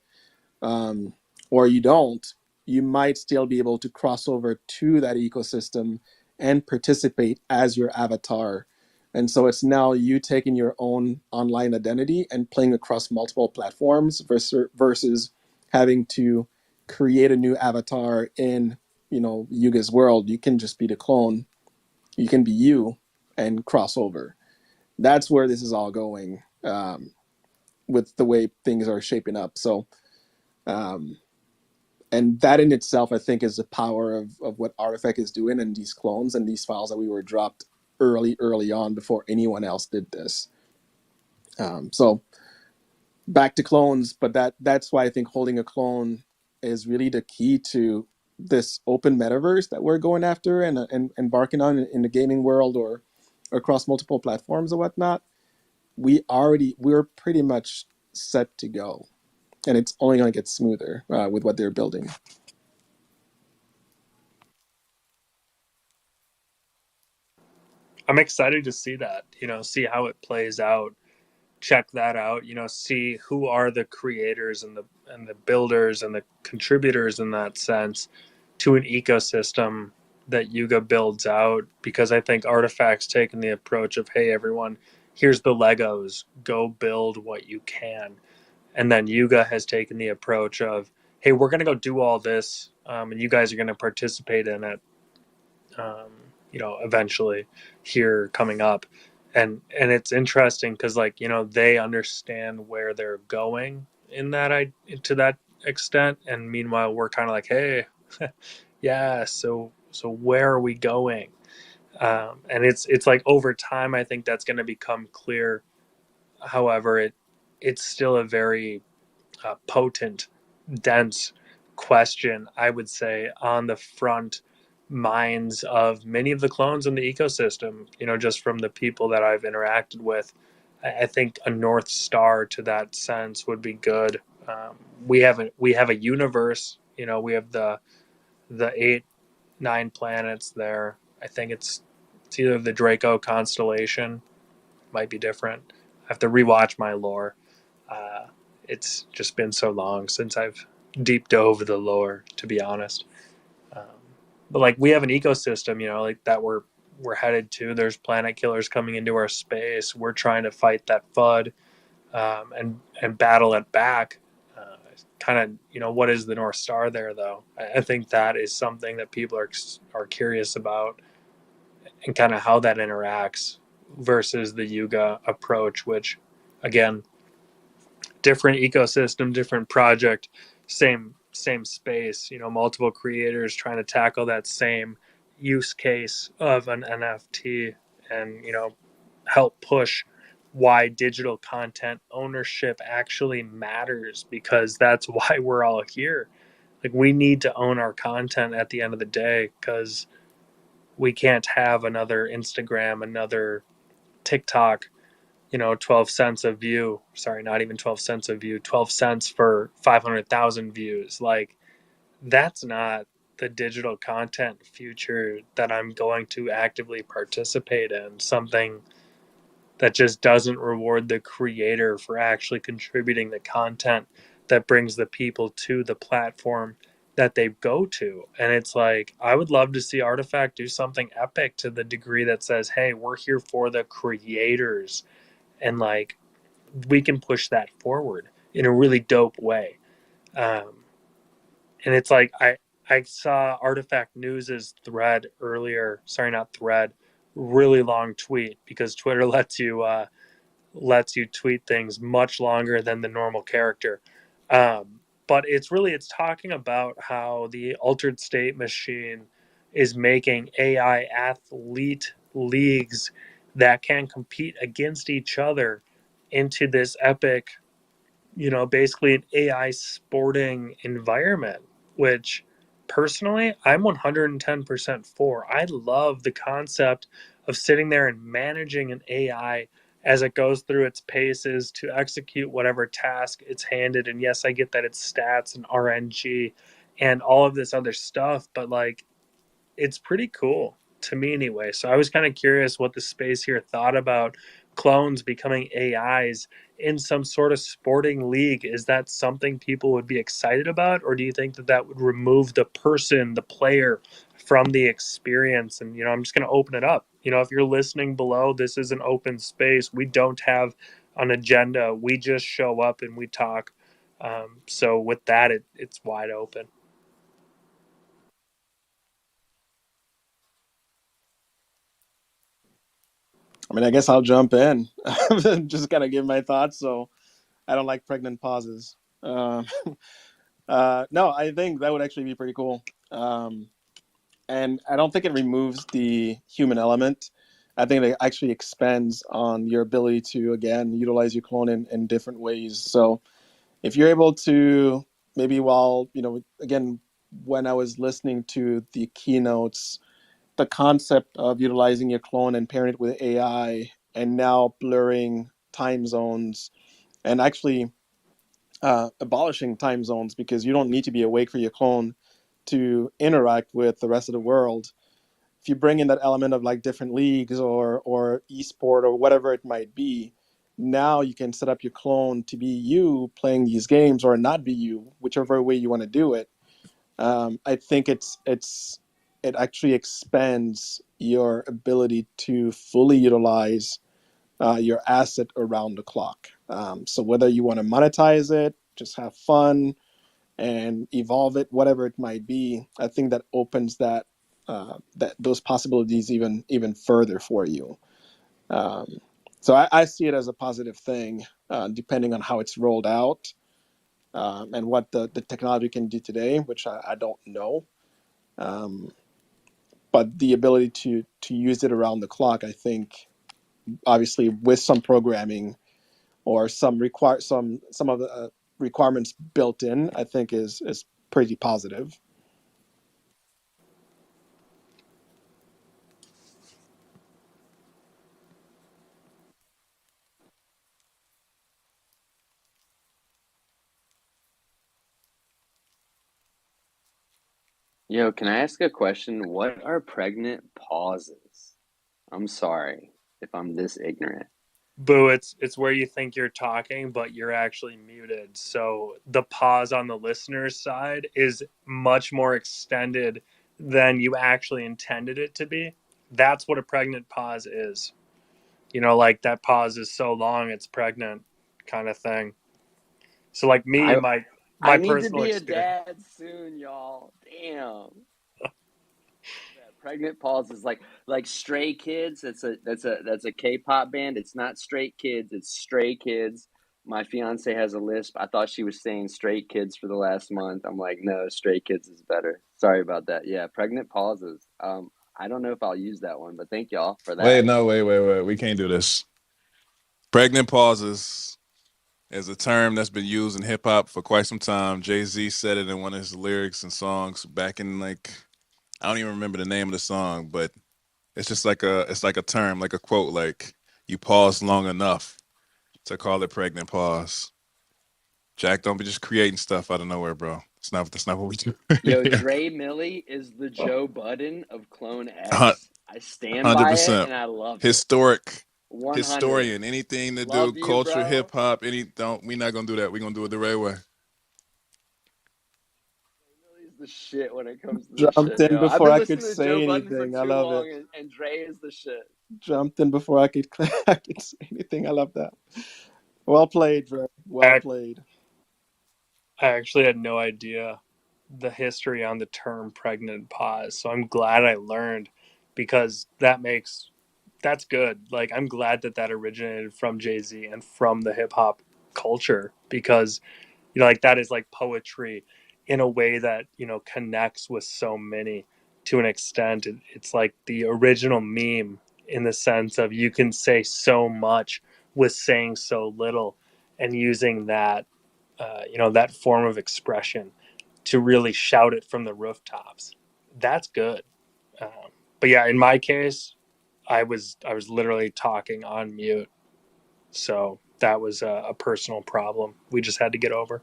you don't, you might still be able to cross over to that ecosystem and participate as your avatar. And so it's now you taking your own online identity and playing across multiple platforms versus having to create a new avatar in Yuga's world, you can just be the clone. You can be you and cross over. That's where this is all going, with the way things are shaping up. So, um, and that in itself, I think, is the power of what Artifact is doing and these clones and these files that we were dropped early on before anyone else did this. So back to clones, but that's why I think holding a clone is really the key to this open metaverse that we're going after and embarking on in the gaming world or across multiple platforms or whatnot. We're pretty much set to go, and it's only going to get smoother with what they're building. I'm excited to see that, see how it plays out, check that out, see who are the creators and the builders and the contributors in that sense to an ecosystem that Yuga builds out, because I think Artifact's taken the approach of, hey everyone, here's the Legos, go build what you can. And then Yuga has taken the approach of, hey, we're going to go do all this, and you guys are going to participate in it, eventually here coming up. And it's interesting because, like, they understand where they're going in that to that extent. And meanwhile, we're kind of like, hey, yeah, so where are we going? And it's like over time, I think that's going to become clear. However, it's still a very potent, dense question, I would say, on the front minds of many of the clones in the ecosystem, just from the people that I've interacted with. I think a North Star to that sense would be good. We have a universe, we have the 8-9 planets there. I think it's either the Draco constellation, might be different. I have to rewatch my lore. Uh, it's just been so long since I've deep dove the lore, to be honest. Um, but like, we have an ecosystem, like that we're headed to. There's planet killers coming into our space. We're trying to fight that FUD, and battle it back. Kind of, what is the North Star there, though? I think that is something that people are curious about, and kind of how that interacts versus the Yuga approach, which, again, different ecosystem, different project, same space, multiple creators trying to tackle that same use case of an NFT, and help push why digital content ownership actually matters, because that's why we're all here. Like, we need to own our content at the end of the day, because we can't have another Instagram, another TikTok, 12 cents a view. Sorry, not even 12 cents a view, 12 cents for 500,000 views. Like, that's not the digital content future that I'm going to actively participate in. Something that just doesn't reward the creator for actually contributing the content that brings the people to the platform that they go to. And it's like, I would love to see Artifact do something epic to the degree that says, hey, we're here for the creators, and like, we can push that forward in a really dope way. And it's like, I saw Artifact News's thread earlier. Sorry, not thread, really long tweet, because Twitter lets you tweet things much longer than the normal character. But it's talking about how the altered state machine is making AI athlete leagues that can compete against each other into this epic, basically an AI sporting environment, which personally I'm 110% for. I love the concept of sitting there and managing an AI as it goes through its paces to execute whatever task it's handed. And yes, I get that it's stats and RNG and all of this other stuff, but like, it's pretty cool to me anyway. So I was kind of curious what the space here thought about clones becoming AIs in some sort of sporting league. Is that something people would be excited about, or do you think that that would remove the person, the player, from the experience? And I'm just going to open it up. If you're listening below, this is an open space. We don't have an agenda. We just show up and we talk. So with that, it's wide open. I mean, I guess I'll jump in. Just gotta give my thoughts. So I don't like pregnant pauses. Uh, no, I think that would actually be pretty cool. And I don't think it removes the human element. I think it actually expands on your ability to, again, utilize your clone in different ways. So if you're able to, maybe while, again, when I was listening to the keynotes, the concept of utilizing your clone and pairing it with AI and now blurring time zones and actually abolishing time zones, because you don't need to be awake for your clone to interact with the rest of the world. If you bring in that element of like different leagues or esport or whatever it might be, now you can set up your clone to be you playing these games or not be you, whichever way you want to do it. I think it actually expands your ability to fully utilize your asset around the clock. So whether you want to monetize it, just have fun and evolve it, whatever it might be, I think that opens that those possibilities even further for you. So I see it as a positive thing, depending on how it's rolled out, and what the technology can do today, which I don't know. Um, but the ability to use it around the clock, I think, obviously with some programming or some of the requirements built in, I think is pretty positive. Yo, can I ask a question? What are pregnant pauses? I'm sorry if I'm this ignorant. Boo, it's where you think you're talking, but you're actually muted. So the pause on the listener's side is much more extended than you actually intended it to be. That's what a pregnant pause is. Like that pause is so long it's pregnant kind of thing. So like me, I my I need to personal be a experience. dad soon, y'all. Damn. That pregnant pause is like Stray Kids. That's a K-pop band. It's not Straight Kids, it's Stray Kids. My fiance has a lisp. I thought she was saying Straight Kids for the last month. I'm like, no, Stray Kids is better. Sorry about that. Yeah, pregnant pauses. I don't know if I'll use that one, but thank y'all for that. Wait, no, wait. We can't do this. Pregnant pauses is a term that's been used in hip hop for quite some time. Jay-Z said it in one of his lyrics and songs back in I don't even remember the name of the song, but it's like a term, like a quote, like you pause long enough to call it pregnant pause. Jack, don't be just creating stuff out of nowhere, bro. That's not what we do. Yo, Dre Millie is the Joe Budden of Clone Hun- X. I stand by it 100%. and I love it. Historic 100. historian. Anything to do Love you, culture, bro. hip hop, we're not gonna do that. We're gonna do it the right way. Millie's the shit when it comes to this Jumped shit, in yo. I've before been I could listening to Joe say Budden for anything. I too love it. long, and Dre is the shit. Jumped in before I could I could say anything. I love that. Well played, Dre. Well I, played. I actually had no idea the history on the term pregnant pause. So I'm glad I learned, because that's good. Like I'm glad that originated from Jay-Z and from the hip hop culture, because like that is like poetry in a way that connects with so many to an extent. It's like the original meme, in the sense of you can say so much with saying so little, and using that that form of expression to really shout it from the rooftops. That's good. But yeah, in my case, I was literally talking on mute, so that was a personal problem we just had to get over.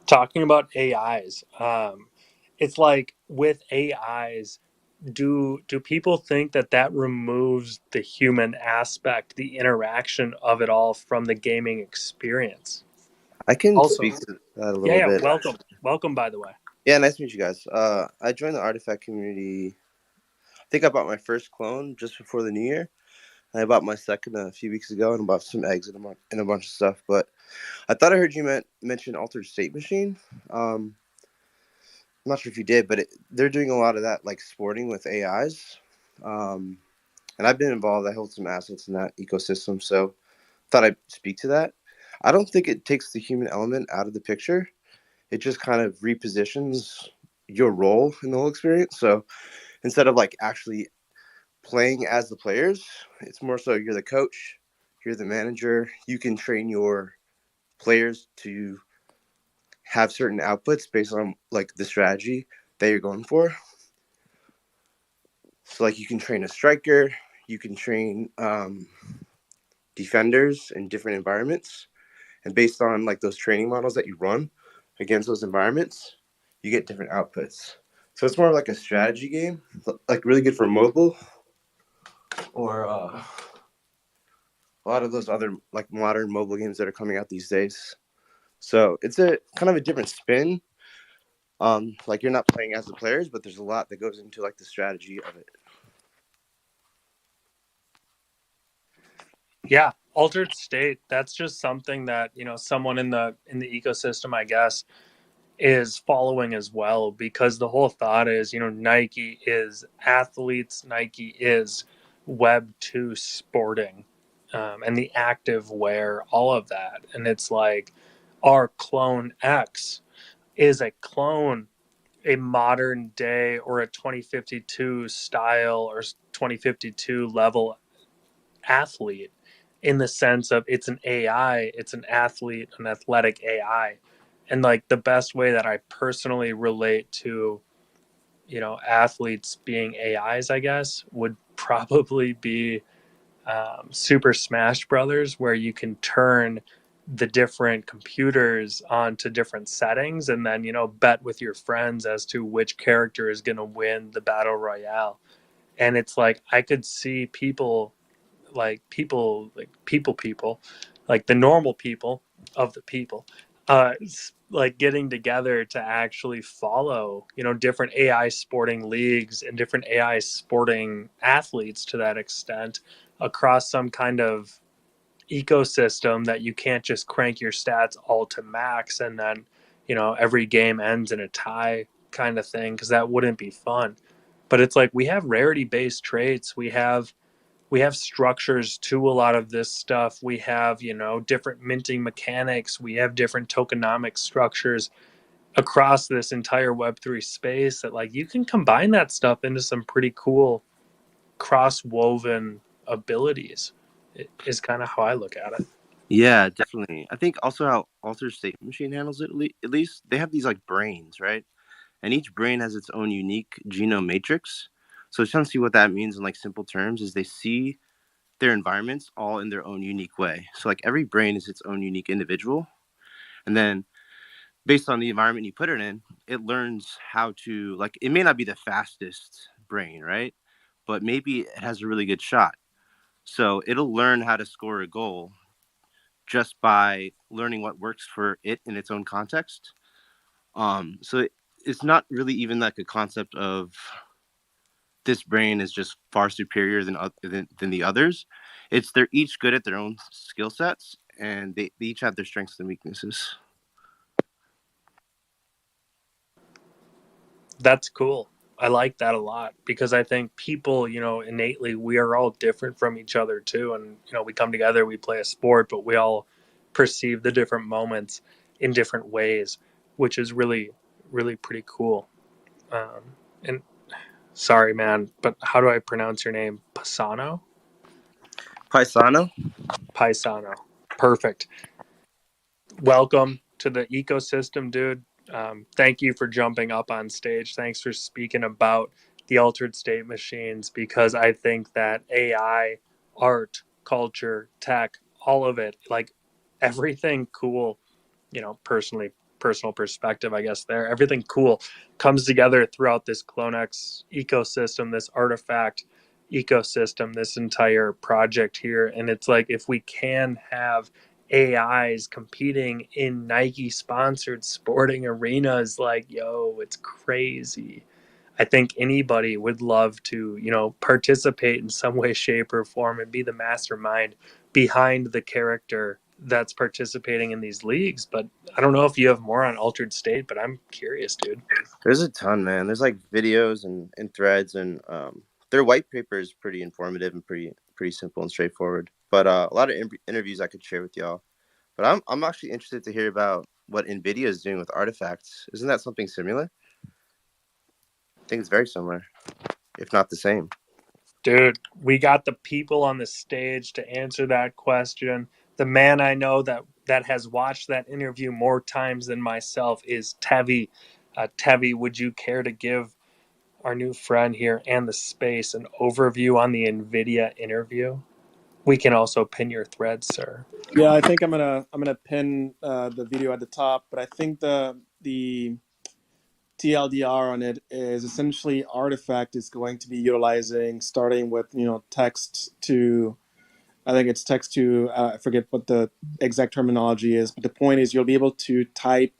Talking about AIs, it's like with AIs, do people think that removes the human aspect, the interaction of it all from the gaming experience? I can Also, speak to that a yeah, little yeah, bit. welcome, by the way. Yeah, nice to meet you guys. I joined the Artifact community. I think I bought my first clone just before the new year. I bought my second a few weeks ago, and bought some eggs and a bunch of stuff. But I thought I heard you mention Altered State Machine. I'm not sure if you did, but they're doing a lot of that, like sporting with AIs. Um, and I've been involved. I hold some assets in that ecosystem, so thought I'd speak to that. I don't think it takes the human element out of the picture. It just kind of repositions your role in the whole experience. So instead of like actually playing as the players, it's more so you're the coach, you're the manager. You can train your players to have certain outputs based on like the strategy that you're going for. So like you can train a striker, you can train defenders in different environments, and based on like those training models that you run against those environments, you get different outputs. So it's more like a strategy game, like really good for mobile or a lot of those other like modern mobile games that are coming out these days. So it's a kind of a different spin. Like you're not playing as the players, but there's a lot that goes into like the strategy of it. Yeah, altered state. That's just something that, someone in the ecosystem, I guess, is following as well, because the whole thought is, Nike is athletes, Nike is Web 2 sporting, and the active wear, all of that. And it's like our CloneX is a clone, a modern day or a 2052 style or 2052 level athlete, in the sense of it's an AI, it's an athlete, an athletic AI. And like the best way that I personally relate to, athletes being AIs, I guess, would probably be Super Smash Brothers, where you can turn the different computers onto different settings and then, bet with your friends as to which character is going to win the battle royale. And it's like I could see people like the normal people of the people, like getting together to actually follow, different AI sporting leagues and different AI sporting athletes to that extent, across some kind of ecosystem that you can't just crank your stats all to max and then, every game ends in a tie kind of thing, because that wouldn't be fun. But it's like we have rarity based traits, we have structures to a lot of this stuff. We have, different minting mechanics. We have different tokenomic structures across this entire Web3 space that, like, you can combine that stuff into some pretty cool cross-woven abilities, is kind of how I look at it. Yeah, definitely. I think also how Altered State Machine handles it, at least they have these like brains, right? And each brain has its own unique genome matrix. So essentially what that means in like simple terms is they see their environments all in their own unique way. So like every brain is its own unique individual. And then based on the environment you put it in, it learns how to, like, it may not be the fastest brain, right? But maybe it has a really good shot. So it'll learn how to score a goal just by learning what works for it in its own context. It's not really even like a concept of this brain is just far superior than the others. It's they're each good at their own skill sets, and they each have their strengths and weaknesses. That's cool. I like that a lot, because I think people, innately, we are all different from each other too. And, we come together, we play a sport, but we all perceive the different moments in different ways, which is really, really pretty cool. And sorry, man, but how do I pronounce your name? Pisano? Paisano. Paisano. Perfect. Welcome to the ecosystem, dude. Thank you for jumping up on stage. Thanks for speaking about the altered state machines, because I think that AI, art, culture, tech, all of it, like everything cool, personal perspective, I guess, there, everything cool comes together throughout this CloneX ecosystem, this artifact ecosystem, this entire project here. And it's like, if we can have AIs competing in Nike sponsored sporting arenas, like, yo, it's crazy. I think anybody would love to, participate in some way, shape, or form and be the mastermind behind the character that's participating in these leagues. But I don't know if you have more on Altered State, but I'm curious, dude. There's a ton, man. There's like videos and threads, and their white paper is pretty informative and pretty simple and straightforward. But a lot of interviews I could share with y'all. But I'm actually interested to hear about what NVIDIA is doing with artifacts. Isn't that something similar? I think it's very similar, if not the same. Dude, we got the people on the stage to answer that question. The man I know that has watched that interview more times than myself is Tevi. Tevi, would you care to give our new friend here and the space an overview on the NVIDIA interview? We can also pin your thread, sir. Yeah, I think I'm gonna pin the video at the top, but I think the TLDR on it is essentially Artifact is going to be utilizing, starting with text to, I think it's text to, I forget what the exact terminology is, but the point is you'll be able to type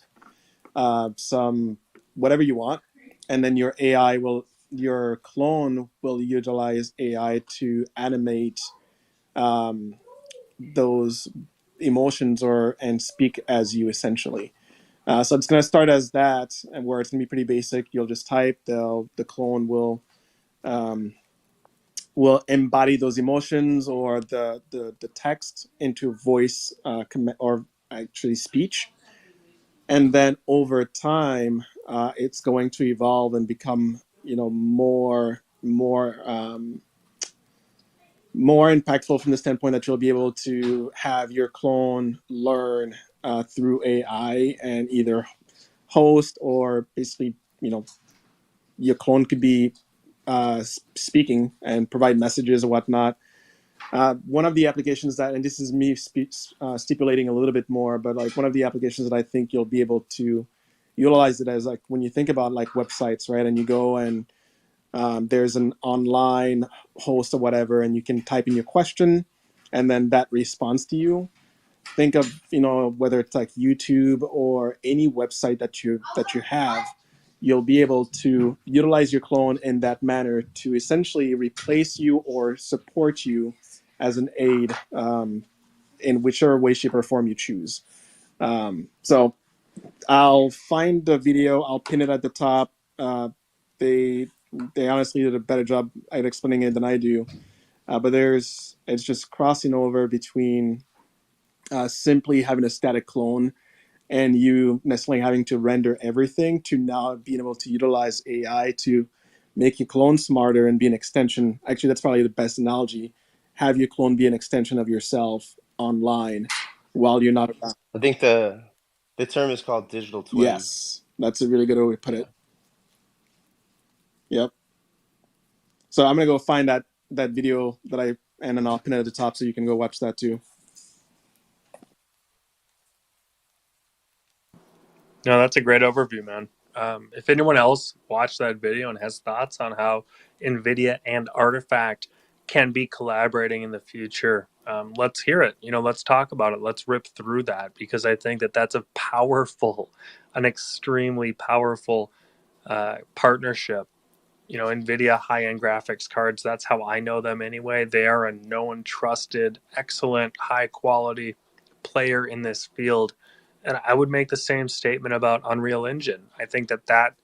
some whatever you want, and then your clone will utilize AI to animate those emotions and speak as you essentially. So it's going to start as that, and where it's going to be pretty basic. You'll just type. The clone will embody those emotions or the text into voice or actually speech, and then over time, it's going to evolve and become more impactful from the standpoint that you'll be able to have your clone learn through AI and either host or basically, your clone could be speaking and provide messages or whatnot. One of the applications that, and this is me stipulating a little bit more, but like one of the applications that I think you'll be able to utilize it as, like when you think about like websites, right? And you go and there's an online host or whatever, and you can type in your question, and then that responds to you. Think of whether it's like YouTube or any website that you have, you'll be able to utilize your clone in that manner to essentially replace you or support you as an aid in whichever way, shape, or form you choose. So I'll find the video. I'll pin it at the top. They honestly did a better job at explaining it than I do. But it's just crossing over between simply having a static clone and you necessarily having to render everything to now being able to utilize AI to make your clone smarter and be an extension. Actually, that's probably the best analogy. Have your clone be an extension of yourself online while you're not around. I think the term is called digital twin. Yes, that's a really good way to put it. Yep. So I'm gonna go find that video and then I'll pin it at the top so you can go watch that too. No, that's a great overview, man. If anyone else watched that video and has thoughts on how NVIDIA and Artifact can be collaborating in the future, let's hear it. Let's talk about it. Let's rip through that, because I think that that's an extremely powerful partnership. NVIDIA high-end graphics cards, that's how I know them anyway. They are a known, trusted, excellent, high-quality player in this field. And I would make the same statement about Unreal Engine. I think that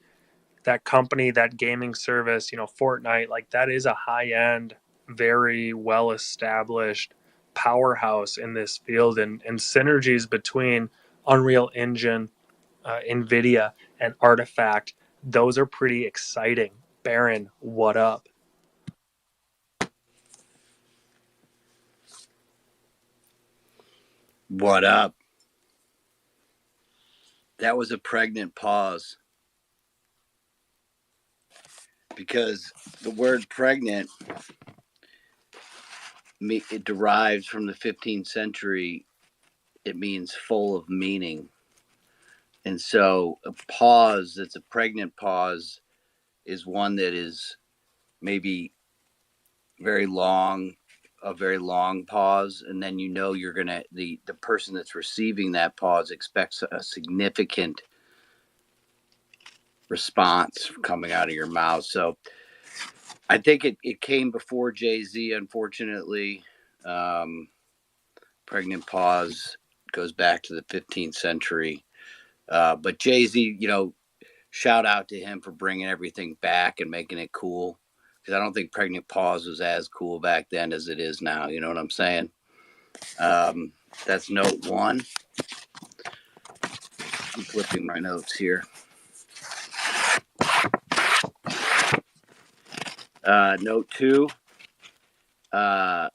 company, that gaming service, Fortnite, like that is a high-end, very well-established powerhouse in this field, and synergies between Unreal Engine, NVIDIA, and Artifact, those are pretty exciting. Baron, what up? What up? That was a pregnant pause, because the word pregnant, it derives from the 15th century. It means full of meaning. And so a pause that's a pregnant pause is one that is maybe very long, a very long pause, and then you're gonna the person that's receiving that pause expects a significant response coming out of your mouth. So I think it came before Jay-Z, unfortunately. Pregnant pause goes back to the 15th century. But Jay-Z, shout out to him for bringing everything back and making it cool. Because I don't think pregnant pause was as cool back then as it is now. You know what I'm saying? That's note one. I'm flipping my notes here. Note two. Our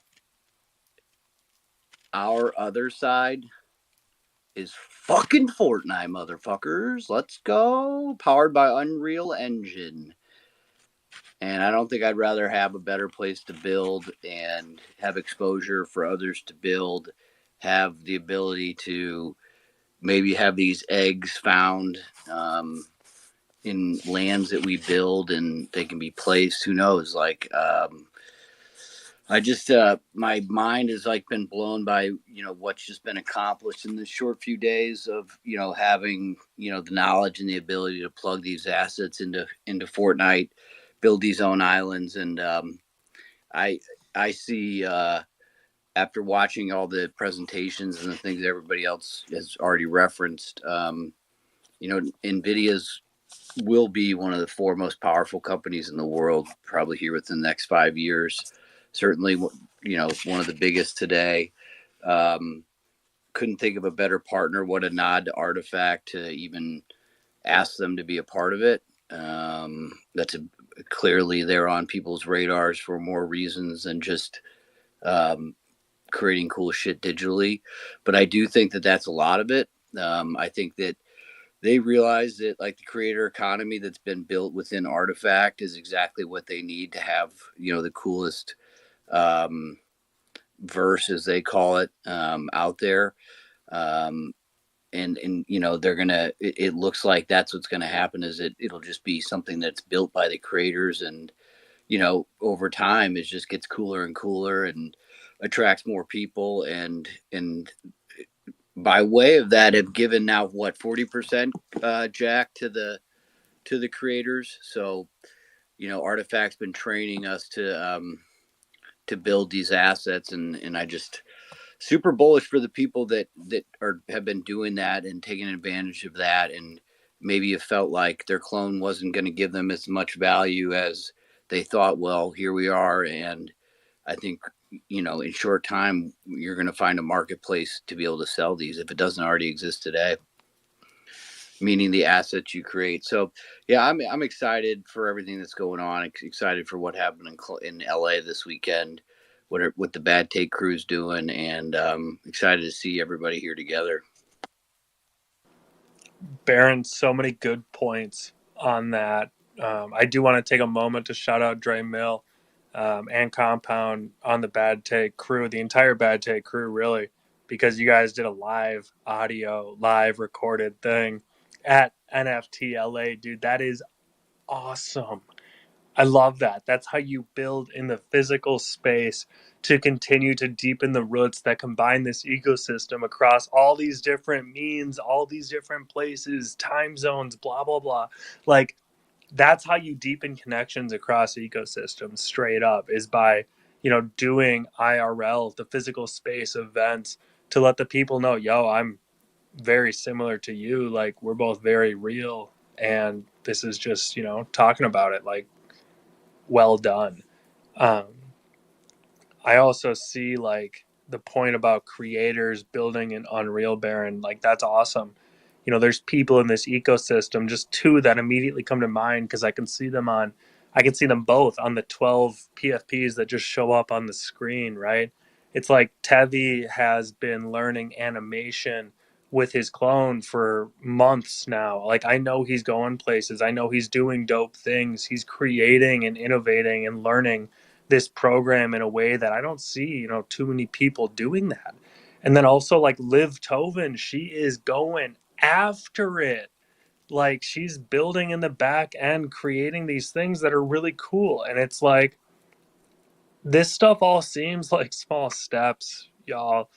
other side is fucking Fortnite, motherfuckers. Let's go. Powered by Unreal Engine. And I don't think I'd rather have a better place to build and have exposure for others to build, have the ability to maybe have these eggs found in lands that we build and they can be placed. Who knows? I just my mind has been blown by what's just been accomplished in this short few days of having the knowledge and the ability to plug these assets into Fortnite, build these own islands, and I see after watching all the presentations and the things everybody else has already referenced, Nvidia's will be one of the four most powerful companies in the world, probably here within the next 5 years. Certainly, one of the biggest today. Couldn't think of a better partner. What a nod to Artifact to even ask them to be a part of it. Clearly they're on people's radars for more reasons than just creating cool shit digitally. But I do think that that's a lot of it. I think that they realize that the creator economy that's been built within Artifact is exactly what they need to have, the coolest verse, as they call it, out there. And they're gonna. It looks like that's what's gonna happen. Is it'll just be something that's built by the creators, and over time it just gets cooler and cooler and attracts more people, and by way of that have given now 40% jack to the creators. So Artifact's been training us to build these assets, and I just super bullish for the people that have been doing that and taking advantage of that, and maybe have felt like their clone wasn't going to give them as much value as they thought. Well, here we are, and I think in short time you're going to find a marketplace to be able to sell these if it doesn't already exist today, meaning the assets you create. So yeah, I'm excited for everything that's going on. Excited for what happened in LA this weekend, what the Bad Take crew's doing, and excited to see everybody here together. Baron, so many good points on that. I do want to take a moment to shout out Dre Mill and Compound on the Bad Take crew, the entire Bad Take crew, really, because you guys did a live audio, live recorded thing at NFT LA. Dude, that is awesome. I love that. That's how you build in the physical space to continue to deepen the roots that combine this ecosystem across all these different means, all these different places, time zones, blah, blah, blah. That's how you deepen connections across ecosystems straight up, is by, doing IRL, the physical space events, to let the people know, yo, I'm very similar to you. We're both very real. And this is just, talking about it. Well done. Um, I also see the point about creators building an Unreal Baron. That's awesome. There's people in this ecosystem, just two that immediately come to mind because I can see them both on the 12 PFPs that just show up on the screen, right? It's like Tevi has been learning animation with his clone for months now. I know he's going places. I know he's doing dope things. He's creating and innovating and learning this program in a way that I don't see, too many people doing that. And then also Liv Tovin, she is going after it. She's building in the back end, creating these things that are really cool. And it's this stuff all seems like small steps, y'all.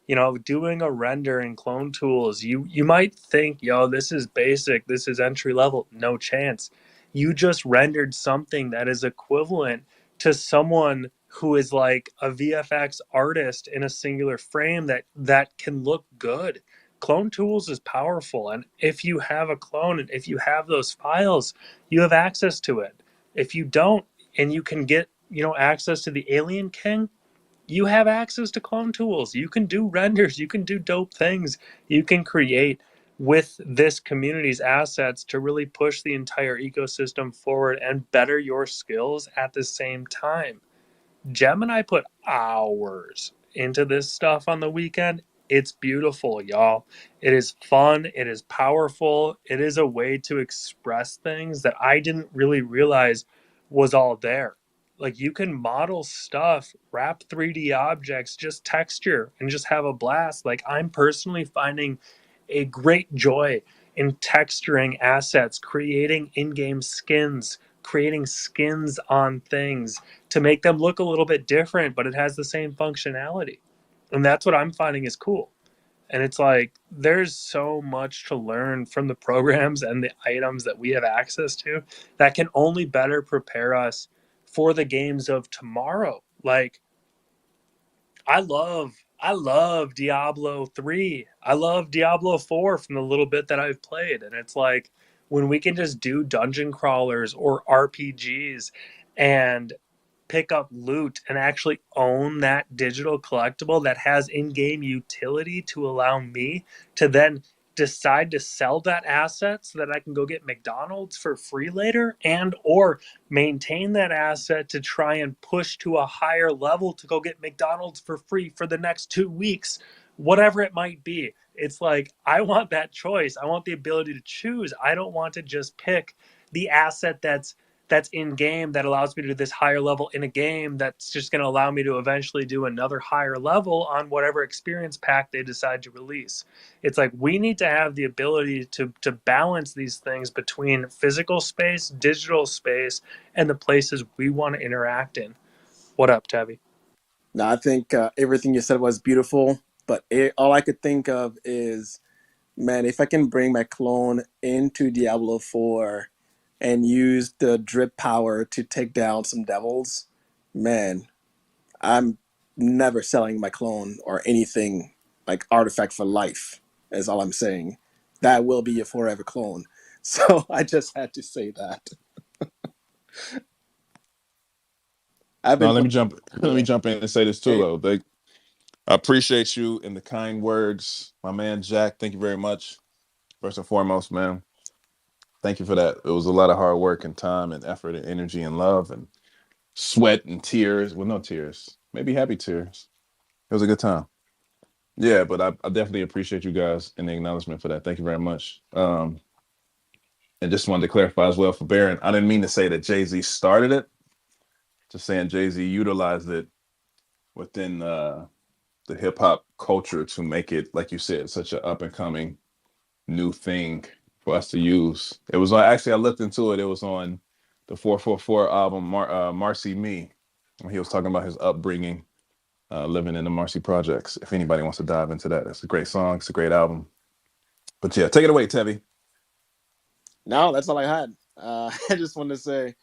You know, doing a render in Clone Tools, you might think, yo, this is basic, this is entry level. No chance. You just rendered something that is equivalent to someone who is like a VFX artist in a singular frame that can look good. Clone Tools is powerful, and if you have a clone and if you have those files, you have access to it. If you don't, and you can get, you know, access to the Alien King, you have access to Clone Tools. You can do renders, you can do dope things, you can create with this community's assets to really push the entire ecosystem forward and better your skills at the same time. Jem and I put hours into this stuff on the weekend. It's beautiful, y'all. It is fun. It is powerful. It is a way to express things that I didn't really realize was all there. Like, you can model stuff, wrap 3D objects, just texture, and just have a blast. Like, I'm personally finding a great joy in texturing assets, creating in game skins, creating skins on things to make them look a little bit different, but it has the same functionality. And that's what I'm finding is cool. And it's like, there's so much to learn from the programs and the items that we have access to that can only better prepare us for the games of tomorrow. Like, I love Diablo 3. I love Diablo 4 from the little bit that I've played. And it's like, when we can just do dungeon crawlers or RPGs and pick up loot and actually own that digital collectible that has in-game utility to allow me to then decide to sell that asset so that I can go get McDonald's for free later, and or maintain that asset to try and push to a higher level to go get McDonald's for free for the next 2 weeks, whatever it might be. It's like, I want that choice. I want the ability to choose. I don't want to just pick the asset that's in game that allows me to do this higher level in a game that's just going to allow me to eventually do another higher level on whatever experience pack they decide to release. It's like, we need to have the ability to balance these things between physical space, digital space, and the places we want to interact in. What up, Tabby? No, I think everything you said was beautiful, but all I could think of is, man, if I can bring my clone into Diablo 4 and use the drip power to take down some devils, man, I'm never selling my clone or anything like Artifact for life, is all I'm saying. That will be a forever clone. So I just had to say that. I've Now been playing. let me Yeah. jump in and say this too Hey, though. I appreciate you and the kind words, my man Jack. Thank you very much. First and foremost, man. Thank you for that. It was a lot of hard work and time and effort and energy and love and sweat and tears. Well, no tears. Maybe happy tears. It was a good time. Yeah, but I definitely appreciate you guys and the acknowledgement for that. Thank you very much. And just wanted to clarify as well for Baron. I didn't mean to say that Jay-Z started it. Just saying Jay-Z utilized it within the hip hop culture to make it, like you said, such an up and coming new thing for us to use. It was actually, I looked into it. It was on the 444 album, Marcy Me, when he was talking about his upbringing, living in the Marcy projects. If anybody wants to dive into that, it's a great song. It's a great album. But yeah, take it away, Tevi. no, that's all I had. I just wanted to say,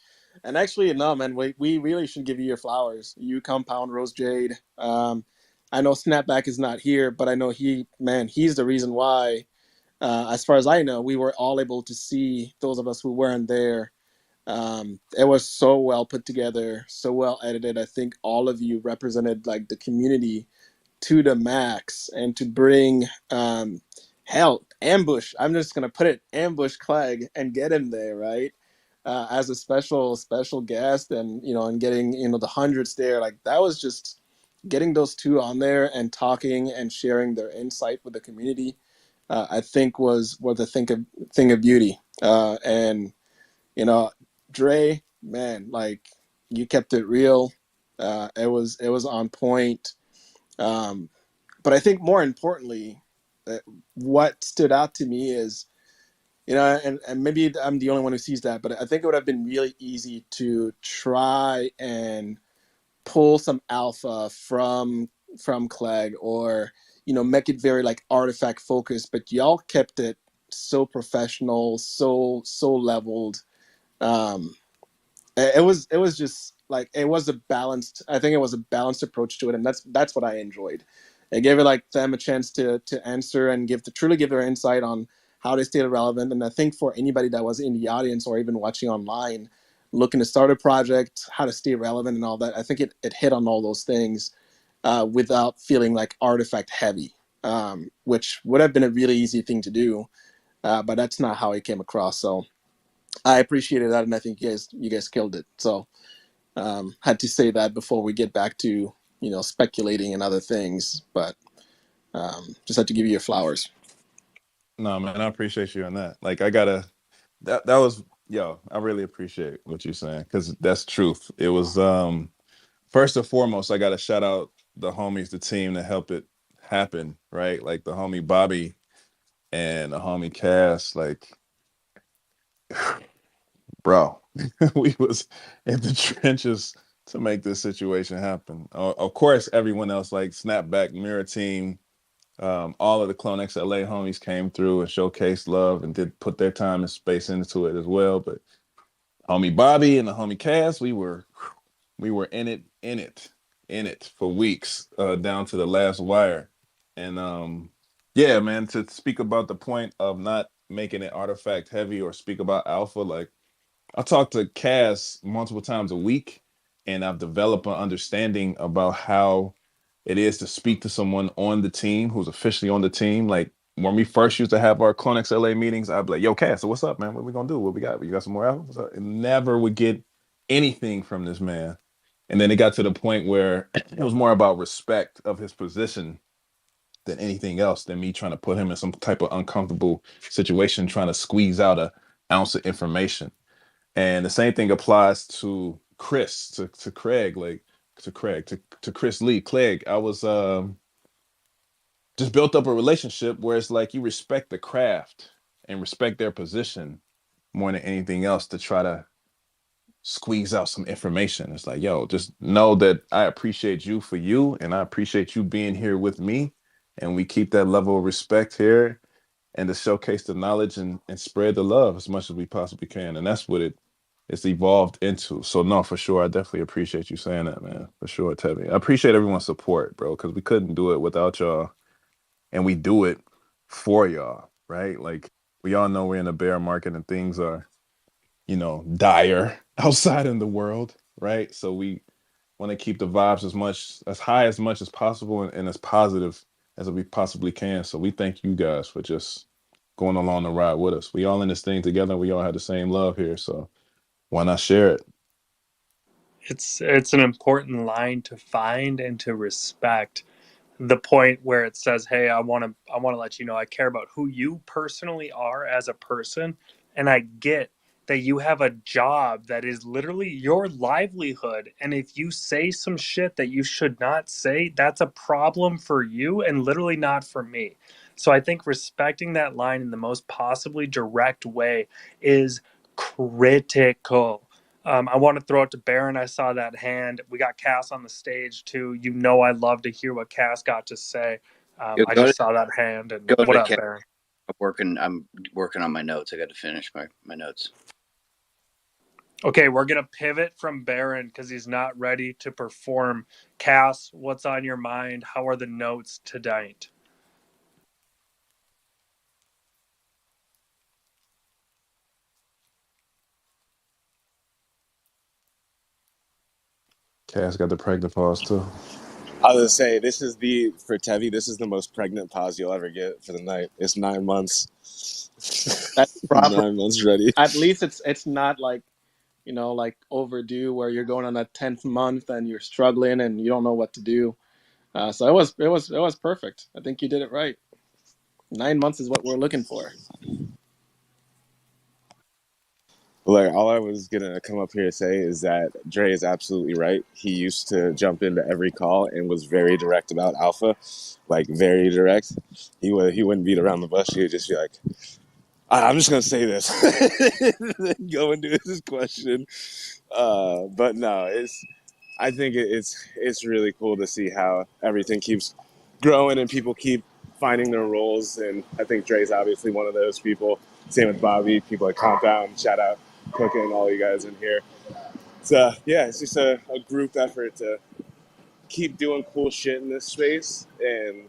and actually, no, man, we really should give you your flowers. You, Compound, Rose Jade. I know Snapback is not here, but I know he's the reason why, as far as I know, we were all able to see, those of us who weren't there. It was so well put together, so well edited. I think all of you represented like the community to the max, and to bring hell, ambush, I'm just gonna put it, ambush Clegg and get him there, right, as a special guest, and and getting the hundreds there, like that was just getting those two on there and talking and sharing their insight with the community. I think was a thing of beauty. And you know Dre, man, like, you kept it real. It was on point. um, but I think more importantly, what stood out to me is, and maybe I'm the only one who sees that, but I think it would have been really easy to try and pull some alpha from Clegg, or make it very like artifact focused, but y'all kept it so professional, so leveled. Um, it was just like it was a balanced. I think it was a balanced approach to it, and that's what I enjoyed. It gave it like them a chance to answer and truly give their insight on how they stay relevant. And I think for anybody that was in the audience or even watching online, looking to start a project, how to stay relevant and all that, I think it hit on all those things without feeling like artifact heavy, which would have been a really easy thing to do, but that's not how it came across. So I appreciated that, and I think you guys killed it. So had to say that before we get back to speculating and other things, but just had to give you your flowers. No, man, I appreciate you on that. Like, I gotta that was I really appreciate what you're saying because that's truth. It was first and foremost, I gotta shout out the homies, the team that helped it happen, right? Like the homie Bobby and the homie Cass, like, bro, we was in the trenches to make this situation happen. Of course, everyone else, like Snapback, Mirror Team, all of the CloneX LA homies came through and showcased love and did put their time and space into it as well. But homie Bobby and the homie Cass, we were in it for weeks, down to the last wire. And yeah, man, to speak about the point of not making it artifact heavy or speak about alpha, like I talk to Cass multiple times a week, and I've developed an understanding about how it is to speak to someone on the team who's officially on the team. Like when we first used to have our CloneX LA meetings, I'd be like, "Yo, Cass, so what's up, man? What we gonna do? What we got? You got some more albums?" I never would get anything from this man, and then it got to the point where it was more about respect of his position than anything else, than me trying to put him in some type of uncomfortable situation, trying to squeeze out a ounce of information. And the same thing applies to Chris, to Craig, like to Craig, to Chris Lee. Craig, I was just built up a relationship where it's like you respect the craft and respect their position more than anything else to try to squeeze out some information. It's like, yo, just know that I appreciate you for you, and I appreciate you being here with me. And we keep that level of respect here and to showcase the knowledge and spread the love as much as we possibly can. And that's what it's evolved into. So no, for sure, I definitely appreciate you saying that, man. For sure, Tevin. I appreciate everyone's support, bro, because we couldn't do it without y'all, and we do it for y'all, right? Like we all know we're in a bear market and things are, dire outside in the world, right? So we want to keep the vibes as high as much as possible and as positive as we possibly can. So we thank you guys for just going along the ride with us. We all in this thing together. We all have the same love here. So why not share it? It's an important line to find and to respect. The point where it says, "Hey, I want to let you know I care about who you personally are as a person, and I get that you have a job that is literally your livelihood, and if you say some shit that you should not say, that's a problem for you and literally not for me." So I think respecting that line in the most possibly direct way is critical. I want to throw it to Baron. I saw that hand. We got Cass on the stage too. I love to hear what Cass got to say. Go, I go to just saw that hand. And go what to up, Ken. Baron? I'm working on my notes. I got to finish my notes. Okay, we're gonna pivot from Baron because he's not ready to perform. Cass, what's on your mind? How are the notes tonight? Cass got the pregnant pause too. I was gonna say for Tevi, this is the most pregnant pause you'll ever get for the night. It's 9 months. That's proper. 9 months ready. At least it's not like like overdue where you're going on that 10th month and you're struggling and you don't know what to do. So it was perfect. I think you did it right. 9 months is what we're looking for. Like, all I was gonna come up here to say is that Dre is absolutely right. He used to jump into every call and was very direct about Alpha, like very direct. He wouldn't beat around the bush. He would just be like, "I'm just gonna say this," and then go into his question. But no, I think it's really cool to see how everything keeps growing and people keep finding their roles. And I think Dre's obviously one of those people. Same with Bobby, people at Compound. Shout out Cooking and all you guys in here. So yeah, it's just a group effort to keep doing cool shit in this space. And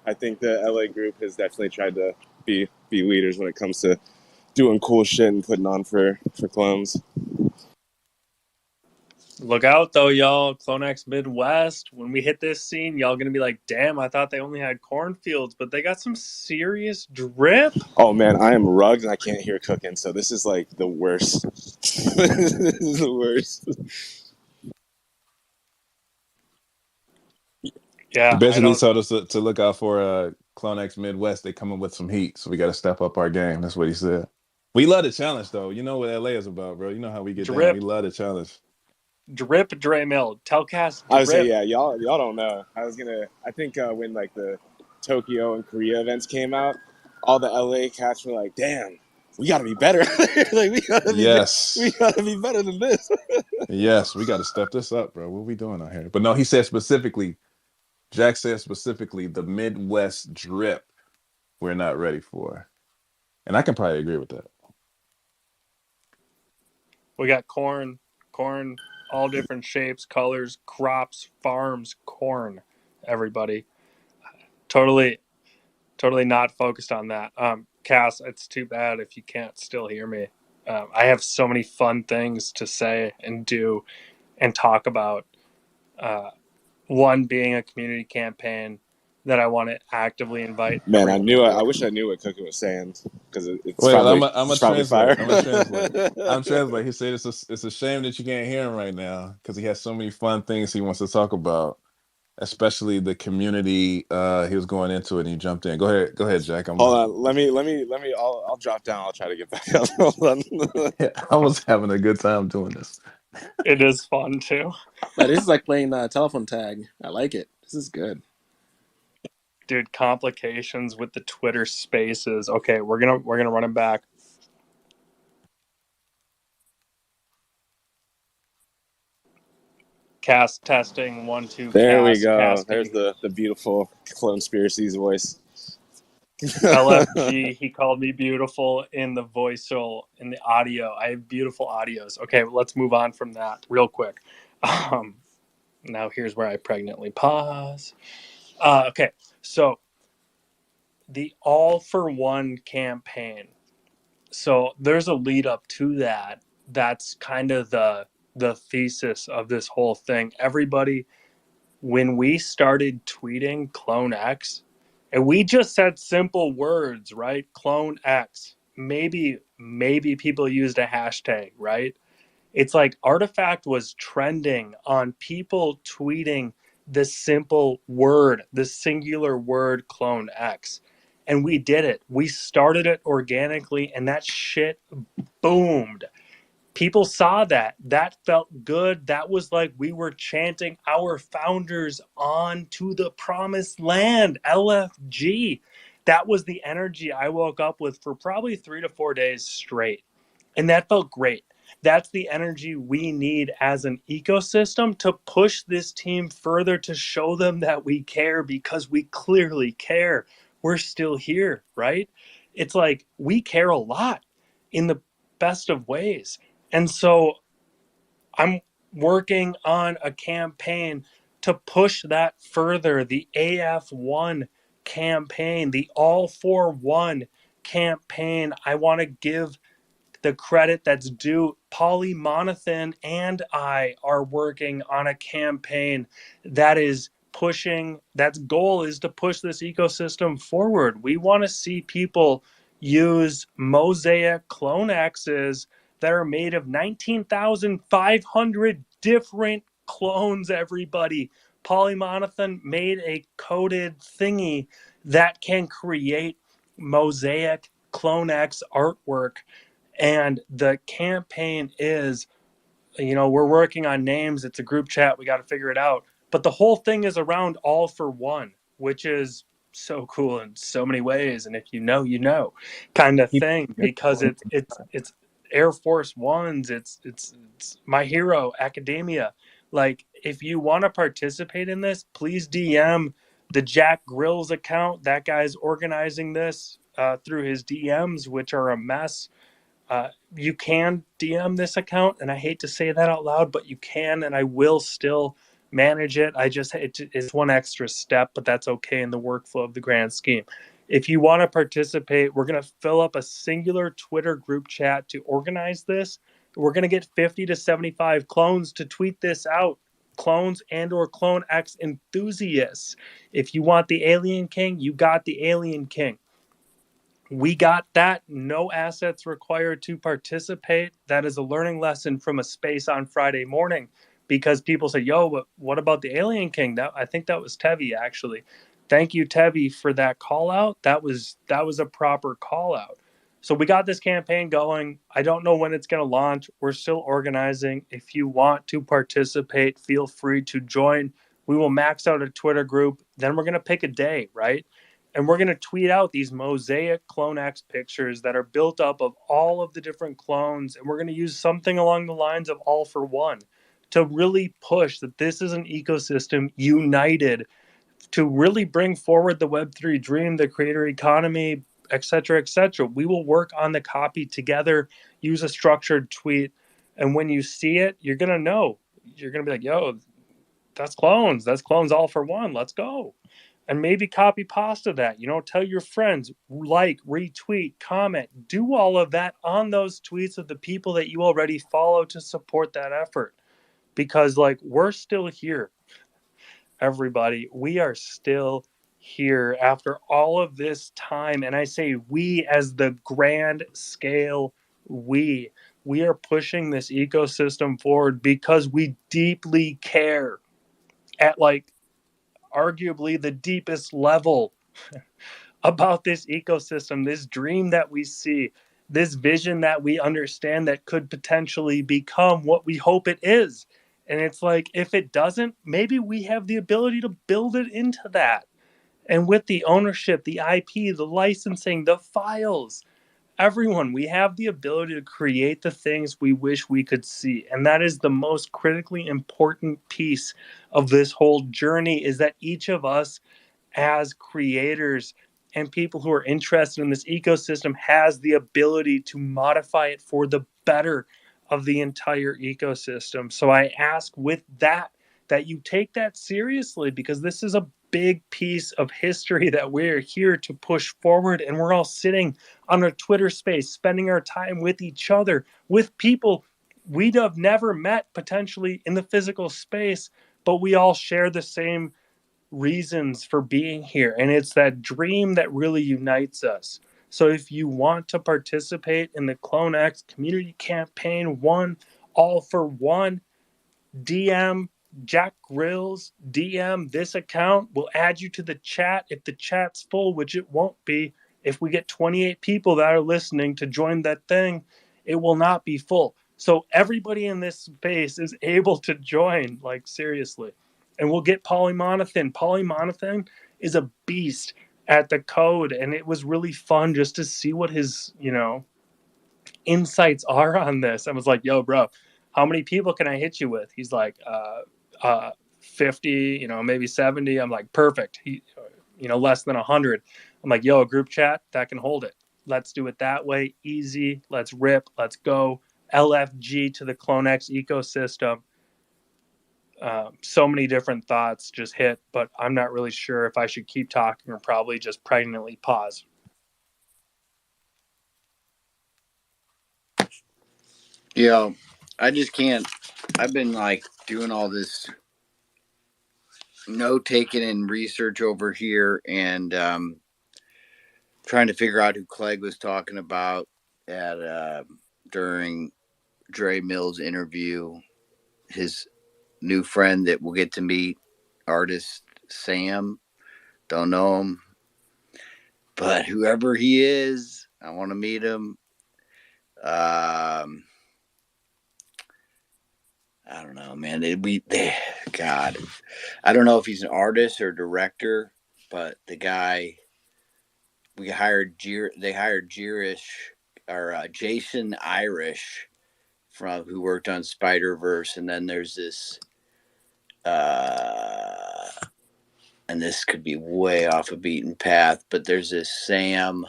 I think the LA group has definitely tried to be leaders when it comes to doing cool shit and putting on for clones. Look out, though, y'all. CloneX Midwest. When we hit this scene, y'all going to be like, damn, I thought they only had cornfields, but they got some serious drip. Oh, man, I am rugged and I can't hear Cooking, so this is, like, the worst. This is the worst. Yeah, Basically told us to look out for CloneX Midwest. They coming with some heat, so we got to step up our game. That's what he said. We love the challenge, though. You know what LA is about, bro. You know how we get down. We love the challenge. Drip Dre Mill. Telcast drip. I would say, yeah, y'all don't know. I think when, like, the Tokyo and Korea events came out, all the LA cats were like, damn, we got to be better. Like, we got to be better than this. Yes, we got to step this up, bro. What are we doing out here? But no, he said specifically, Jack said specifically, the Midwest drip we're not ready for. And I can probably agree with that. We got corn, all different shapes, colors, crops, farms, corn, everybody. Totally not focused on that. Cass, it's too bad if you can't still hear me. I have so many fun things to say and do and talk about. One being a community campaign that I want to actively invite. Man, I wish I knew what Cooking was saying because it's Wait, probably, I'm a probably translate. fire. I'm a translate. I'm translate. He said it's a shame that you can't hear him right now because he has so many fun things he wants to talk about, especially the community. He was going into it and he jumped in. Go ahead, Jack. Hold on, let me. I'll drop down. I'll try to get back up. Hold on. I was having a good time doing this. It is fun too. But this is like playing telephone tag. I like it. This is good. Dude, complications with the Twitter Spaces. Okay, we're gonna run it back. Cast testing 1 2. There cast, we go. Cast, There's the beautiful Clonespiracys voice. LFG. He called me beautiful in the voiceal, in the audio. I have beautiful audios. Okay, let's move on from that real quick. Now here's where I pregnantly pause. Okay, so the All for One campaign. So there's a lead up to that. That's kind of the thesis of this whole thing. Everybody, when we started tweeting CloneX, and we just said simple words, right? CloneX. Maybe people used a hashtag, right? It's like Artifact was trending on people tweeting the simple word, the singular word CloneX. And we did it. We started it organically, and that shit boomed. People saw that. That felt good. That was like we were chanting our founders on to the promised land, LFG. That was the energy I woke up with for probably 3 to 4 days straight. And that felt great. That's the energy we need as an ecosystem to push this team further, to show them that we care, because we clearly care. We're still here, right? It's like we care a lot in the best of ways. And so I'm working on a campaign to push that further. The AF1 campaign, the All for One campaign. I want to give the credit that's due. Polly Monathan and I are working on a campaign that is pushing, that's goal is to push this ecosystem forward. We want to see people use mosaic CloneXs that are made of 19,500 different clones, everybody. Polly Monathan made a coded thingy that can create mosaic CloneX artwork. And the campaign is, we're working on names. It's a group chat. We got to figure it out. But the whole thing is around All for One, which is so cool in so many ways. And if you know kind of thing, because it's Air Force Ones. It's My Hero Academia. Like, if you want to participate in this, please DM The Jack Grills account, that guy's organizing this through his DMs, which are a mess. You can DM this account, and I hate to say that out loud, but you can, and I will still manage it. It's one extra step, but that's okay in the workflow of the grand scheme. If you want to participate, we're going to fill up a singular Twitter group chat to organize this. We're going to get 50 to 75 clones to tweet this out. Clones and or CloneX enthusiasts. If you want the Alien King, you got the Alien King. We got that. No assets required to participate. That is a learning lesson from a space on Friday morning, because people say, yo, but what about the Alien King? I think that was Tevi, actually. Thank you, Tevi, for that call out. That was a proper call out. So we got this campaign going. I don't know when it's going to launch. We're still organizing. If you want to participate, feel free to join. We will max out a Twitter group. Then we're going to pick a day, right? And we're going to tweet out these mosaic CloneX pictures that are built up of all of the different clones. And we're going to use something along the lines of all for one to really push that this is an ecosystem united to really bring forward the Web3 dream, the creator economy, et cetera, et cetera. We will work on the copy together, use a structured tweet. And when you see it, you're going to know. You're going to be like, yo, that's clones. That's clones all for one. Let's go. And maybe copy pasta that, tell your friends, like, retweet, comment, do all of that on those tweets of the people that you already follow to support that effort. Because we're still here, everybody. We are still here after all of this time. And I say we as the grand scale we are pushing this ecosystem forward because we deeply care at arguably the deepest level about this ecosystem, this dream that we see, this vision that we understand that could potentially become what we hope it is. And it's if it doesn't, maybe we have the ability to build it into that. And with the ownership, the IP, the licensing, the files, everyone, we have the ability to create the things we wish we could see. And that is the most critically important piece of this whole journey, is that each of us as creators and people who are interested in this ecosystem has the ability to modify it for the better of the entire ecosystem. So I ask with that you take that seriously, because this is a big piece of history that we're here to push forward. And we're all sitting on our Twitter space, spending our time with each other, with people we'd have never met potentially in the physical space, but we all share the same reasons for being here. And it's that dream that really unites us. So if you want to participate in the CloneX community campaign, all for one, DM Jack Grills, DM this account. We'll add you to the chat if the chat's full, which it won't be. If we get 28 people that are listening to join that thing, it will not be full. So everybody in this space is able to join, seriously. And we'll get Polymonothin. Polymonothin is a beast at the code, and it was really fun just to see what his, insights are on this. I was like, yo, bro, how many people can I hit you with? He's like, 50, maybe 70. I'm like, perfect. Less than 100. I'm like, yo, a group chat that can hold it. Let's do it that way. Easy. Let's rip. Let's go. LFG to the CloneX ecosystem. So many different thoughts just hit, but I'm not really sure if I should keep talking or probably just pregnantly pause. I just can't. I've been doing all this note taking and research over here, and trying to figure out who Clegg was talking about at during Dre Mills' interview. His new friend that we'll get to meet, artist Sam. Don't know him, but whoever he is, I want to meet him. I don't know, man. God, I don't know if he's an artist or director, but the guy they hired Jason Irish who worked on Spider-Verse, and then there's this and this could be way off a beaten path, but there's this Sam,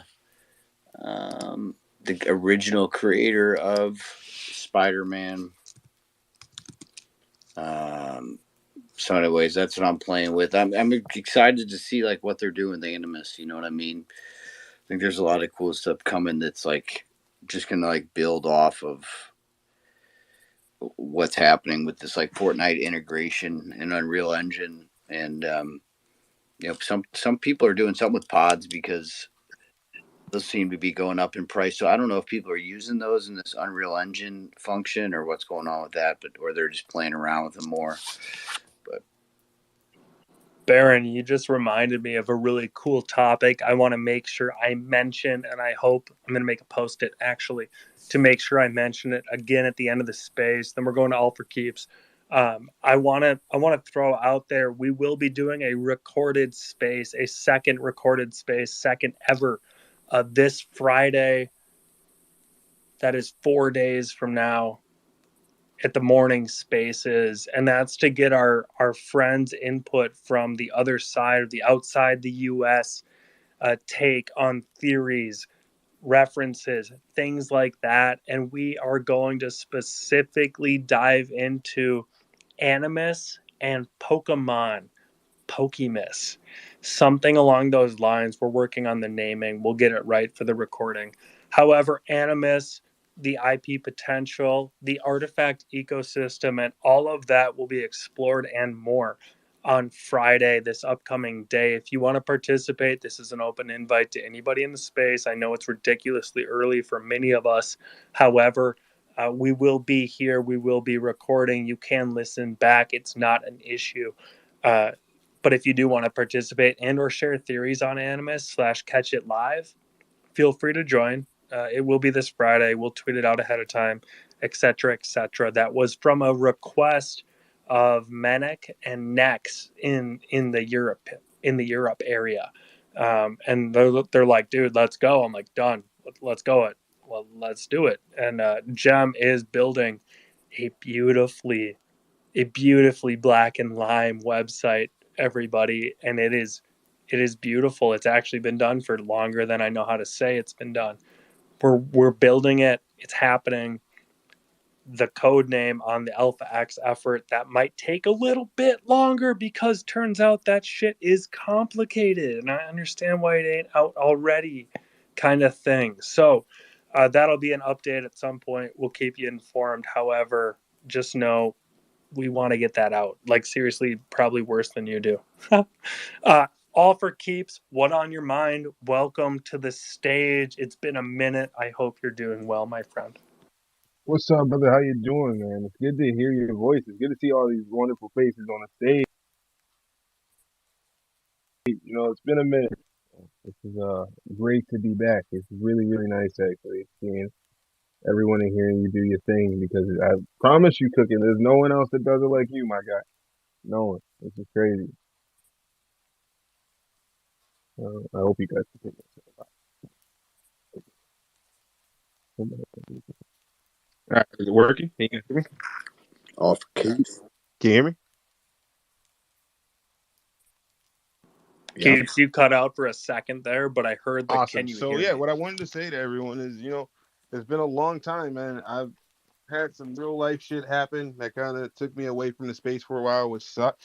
the original creator of Spider-Man. So anyways, that's what I'm playing with. I'm excited to see like what they're doing with Animus. You know what I mean? I think there's a lot of cool stuff coming that's like just gonna like build off of what's happening with this like Fortnite integration and Unreal Engine, and some people are doing something with pods because those seem to be going up in price. So I don't know if people are using those in this Unreal Engine function or what's going on with that, or they're just playing around with them more. But Baron, you just reminded me of a really cool topic I want to make sure I mention, and I hope I'm going to make a post-it actually to make sure I mention it again at the end of the space. Then we're going to All for Keeps. I want to throw out there we will be doing a recorded space, a second recorded space, second ever, this Friday. That is 4 days from now at the morning spaces, and that's to get our friends input from the other side of the outside the US take on theories, references, things like that. And we are going to specifically dive into Animus and Pokemiss, something along those lines. We're working on the naming. We'll get it right for the recording. However, Animus, the IP potential, the artifact ecosystem, and all of that will be explored and more on Friday, this upcoming day. If you want to participate, this is an open invite to anybody in the space. I know it's ridiculously early for many of us. However, we will be here. We will be recording. You can listen back. It's not an issue. Uh, but if you do want to participate and or share theories on Animus / catch it live, feel free to join. It will be this Friday. We'll tweet it out ahead of time, etc., etc. That was from a request of Menek and Nex in the Europe area, and they're like, dude, let's go. I'm like, done. Let's go it. Well, let's do it. And Gem is building a beautifully black and lime website, everybody, and it is beautiful. It's actually been done for longer than I know how to say it's been done. We're building it. It's happening. The code name on the Alpha X effort, that might take a little bit longer because turns out that shit is complicated, and I understand why it ain't out already, kind of thing. So that'll be an update at some point. We'll keep you informed. However, just know we want to get that out. Like, seriously, probably worse than you do. All for Keeps, what on your mind? Welcome to the stage. It's been a minute. I hope you're doing well, my friend. What's up, brother? How you doing, man? It's good to hear your voice. It's good to see all these wonderful faces on the stage. You know, it's been a minute. This is great to be back. It's really, really nice actually seeing everyone in here and you do your thing because I promise you, Cooking, there's no one else that does it like you, my guy. No one. This is crazy. I hope you guys can take this. All right, is it working? Can you hear me? All for Keeps. Can you hear me? Yeah. Keeps, you cut out for a second there, but I heard the Awesome. can you So hear yeah, me? what I wanted to say to everyone is, it's been a long time, man. I've had some real life shit happen that kind of took me away from the space for a while, which sucked.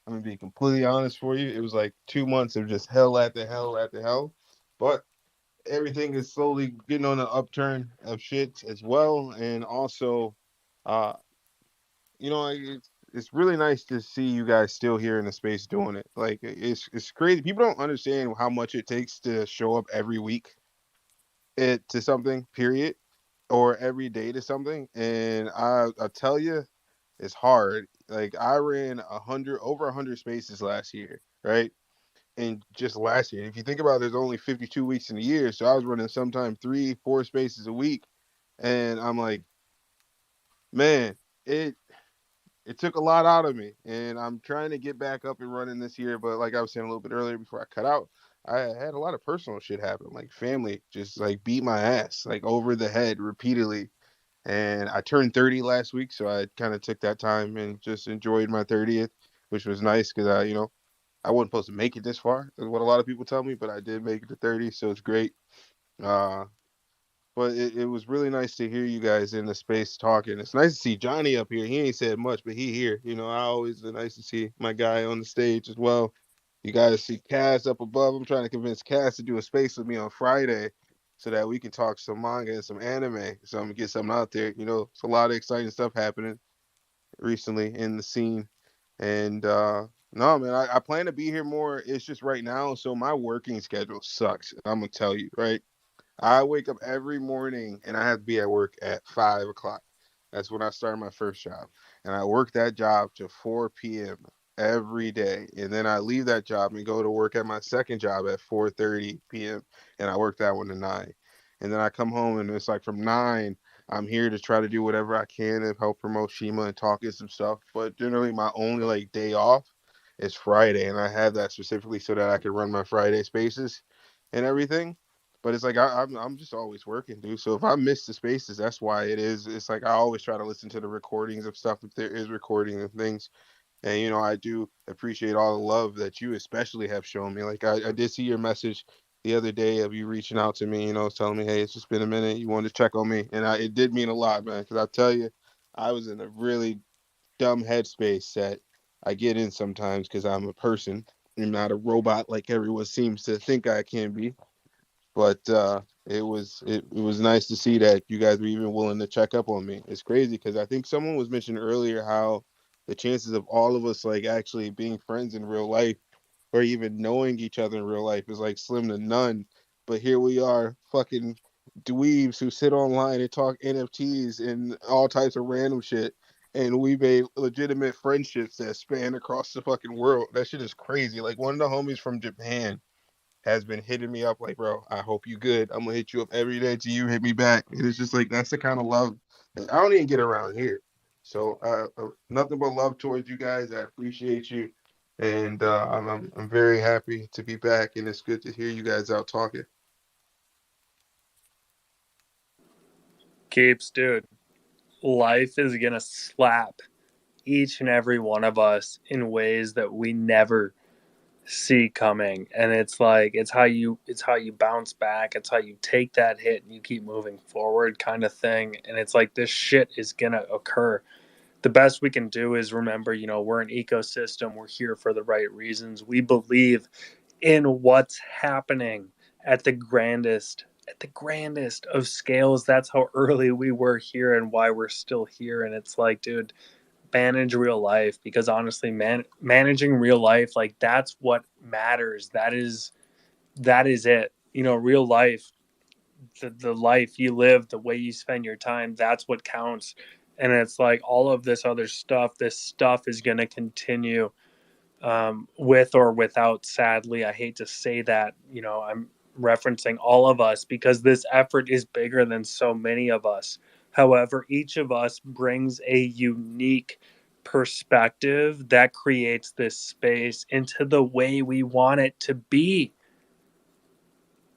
I'm gonna be completely honest for you. It was like 2 months of just hell after hell after hell. But everything is slowly getting on the upturn of shit as well. And also, uh, it's really nice to see you guys still here in the space doing it. Like it's crazy. People don't understand how much it takes to show up every week to something, period, or every day to something. And I tell you, it's hard. Like I ran over 100 spaces last year, right? And just last year, if you think about it, there's only 52 weeks in a year, so I was running sometime 3-4 spaces a week, and I'm like, man, it took a lot out of me, and I'm trying to get back up and running this year. But like I was saying a little bit earlier before I cut out, I had a lot of personal shit happen, like family just like beat my ass like over the head repeatedly. And I turned 30 last week, so I kind of took that time and just enjoyed my 30th, which was nice because I I wasn't supposed to make it this far, is what a lot of people tell me, but I did make it to 30, so it's great. Uh, but it was really nice to hear you guys in the space talking. It's nice to see Johnny up here. He ain't said much, but he here. You know, I always nice to see my guy on the stage as well. You guys see Cass up above. I'm trying to convince Cass to do a space with me on Friday so that we can talk some manga and some anime. So I'm gonna get something out there. You know, it's a lot of exciting stuff happening recently in the scene. And no, man, I plan to be here more. It's just right now, so my working schedule sucks. I'm gonna tell you, right? I wake up every morning and I have to be at work at 5 o'clock. That's when I started my first job. And I work that job to 4 p.m. every day. And then I leave that job and go to work at my second job at 4:30 p.m. And I work that one to 9. And then I come home and it's like from 9, I'm here to try to do whatever I can to help promote Shima and talk and some stuff. But generally my only like day off is Friday. And I have that specifically so that I can run my Friday spaces and everything. But it's like I'm just always working, dude. So if I miss the spaces, that's why it is. It's like I always try to listen to the recordings of stuff if there is recording of things. And you know, I do appreciate all the love that you especially have shown me. Like I did see your message the other day of you reaching out to me, you know, telling me, hey, it's just been a minute. You wanted to check on me, and it did mean a lot, man. Because I tell you, I was in a really dumb headspace that I get in sometimes because I'm a person. I'm not a robot like everyone seems to think I can be. But it was nice to see that you guys were even willing to check up on me. It's crazy because I think someone was mentioning earlier how the chances of all of us like actually being friends in real life or even knowing each other in real life is like slim to none. But here we are, fucking dweebs who sit online and talk NFTs and all types of random shit. And we made legitimate friendships that span across the fucking world. That shit is crazy. Like one of the homies from Japan has been hitting me up like, bro, I hope you good. I'm gonna hit you up every day till you hit me back. And it's just like that's the kind of love that I don't even get around here. So nothing but love towards you guys. I appreciate you, and I'm very happy to be back. And it's good to hear you guys out talking. Keeps, dude. Life is gonna slap each and every one of us in ways that we never see coming, and it's how you bounce back. It's how you take that hit and you keep moving forward, kind of thing. And it's like this shit is gonna occur. The best we can do is remember, we're an ecosystem. We're here for the right reasons. We believe in what's happening at the grandest of scales. That's how early we were here and why we're still here. And it's like, dude, manage real life, because honestly, managing real life, like, that's what matters. That is it. Real life, the life you live, the way you spend your time, that's what counts. And it's like all of this stuff is going to continue, with or without, sadly. I hate to say that. I'm referencing all of us because this effort is bigger than so many of us. However, each of us brings a unique perspective that creates this space into the way we want it to be,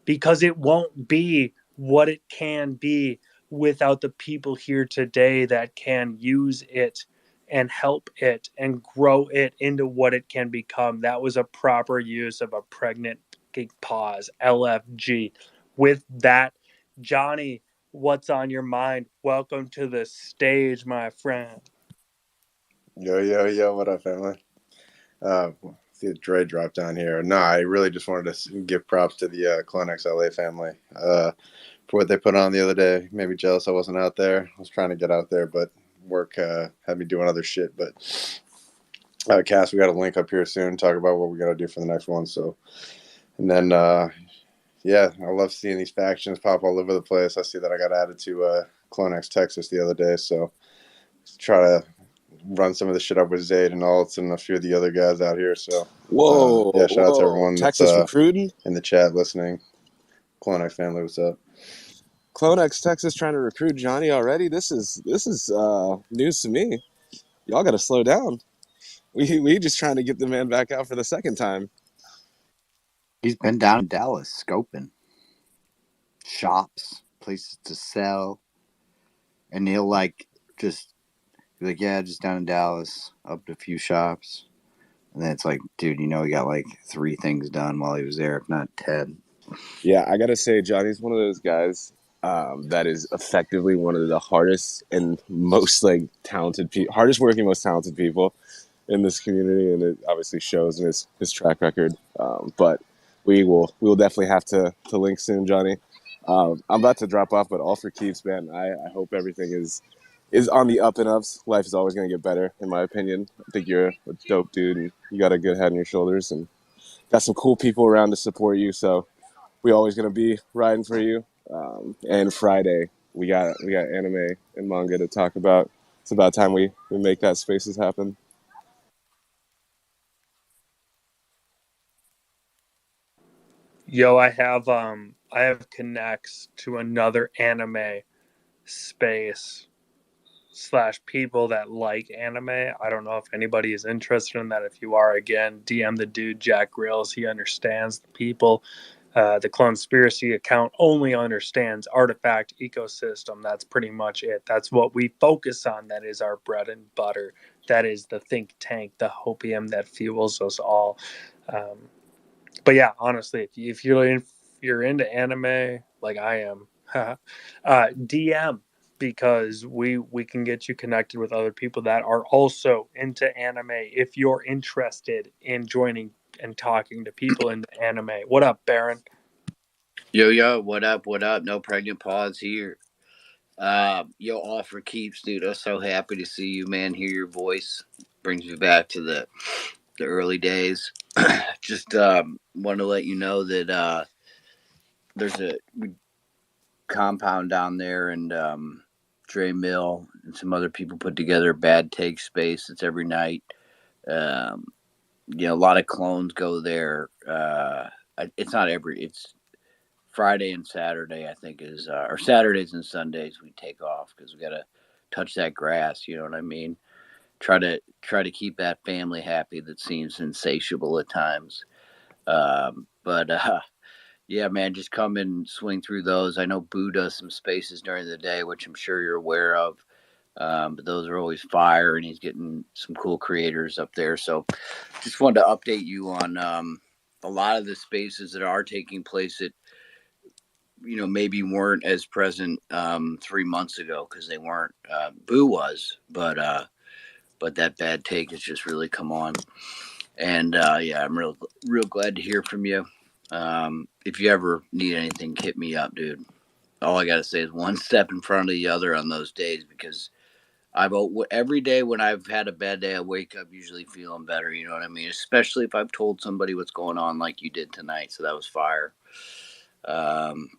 because it won't be what it can be without the people here today that can use it and help it and grow it into what it can become. That was a proper use of a pregnant pause, LFG. With that, Johnny, what's on your mind? Welcome to the stage, my friend. Yo, yo, yo, what up, family? See Dre dropped down here. No, I really just wanted to give props to the CloneX LA family for what they put on the other day. Maybe jealous I wasn't out there. I was trying to get out there, but work had me doing other shit. But Cass, we got a link up here soon, talk about what we got to do for the next one. So, and then, yeah, I love seeing these factions pop all over the place. I see that I got added to CloneX Texas the other day, so try to run some of the shit up with Zayd and Alts and a few of the other guys out here. So yeah, shout out to everyone Texas that's recruiting? in the chat listening. CloneX family, what's up? CloneX Texas trying to recruit Johnny already? This is news to me. Y'all got to slow down. We just trying to get the man back out for the second time. He's been down in Dallas scoping shops, places to sell, and he'll just be like, yeah, just down in Dallas, up to a few shops. And then it's like, dude, you know, he got like 3 things done while he was there, if not 10. Yeah, I gotta say, Johnny's one of those guys that is effectively one of the hardest and most like talented hardest working, most talented people in this community, and it obviously shows in his track record. But we will definitely have to link soon, Johnny. I'm about to drop off, but all for keeps, man. I hope everything is on the up and ups. Life is always gonna get better, in my opinion. I think you're a dope dude, and you got a good head on your shoulders, and got some cool people around to support you. So we always gonna be riding for you. And Friday we got anime and manga to talk about. It's about time we make that spaces happen. Yo, I have connects to another anime space slash people that like anime. I don't know if anybody is interested in that. If you are, again, DM the dude Jack Grills. He understands the people. The Clonespiracy account only understands artifact ecosystem. That's pretty much it. That's what we focus on. That is our bread and butter. That is the think tank, the hopium that fuels us all. But yeah, honestly, if you're into anime like I am, DM, because we can get you connected with other people that are also into anime. If you're interested in joining and talking to people into anime, what up, Baron? Yo, what up? What up? No pregnant pause here. Yo, all for keeps, dude. I'm so happy to see you, man. Hear your voice brings me back to the early days. Just want to let you know that there's a compound down there, and Dre Mill and some other people put together a bad take space. It's every night. Um, you know, a lot of clones go there. It's not every. It's Friday and Saturday, I think, is or Saturdays and Sundays we take off because we gotta touch that grass. You know what I mean? Try to keep that family happy that seems insatiable at times. But yeah, man, just come and swing through those. I know Boo does some spaces during the day, which I'm sure you're aware of. But those are always fire, and he's getting some cool creators up there. So just wanted to update you on a lot of the spaces that are taking place at, you know, maybe weren't as present 3 months ago because they weren't. Boo was, but that bad take has just really come on. And yeah, I'm real glad to hear from you. If you ever need anything, hit me up, dude. All I gotta say is one step in front of the other on those days, because every day when I've had a bad day, I wake up usually feeling better. You know what I mean? Especially if I've told somebody what's going on, like you did tonight. So that was fire. Um,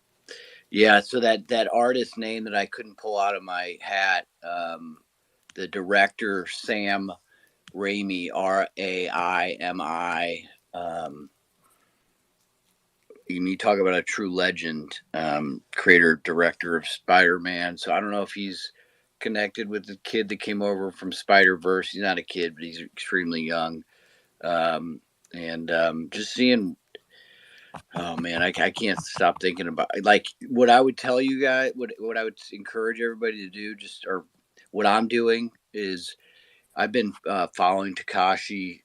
yeah. So that artist name that I couldn't pull out of my hat, the director Sam Raimi, Raimi. You talk about a true legend, creator director of Spider-Man. So I don't know if he's connected with the kid that came over from Spider-Verse. He's not a kid, but he's extremely young. And just seeing, oh man, I can't stop thinking about, like, what I would tell you guys, what I would encourage everybody to do, just, or what I'm doing is I've been following Takashi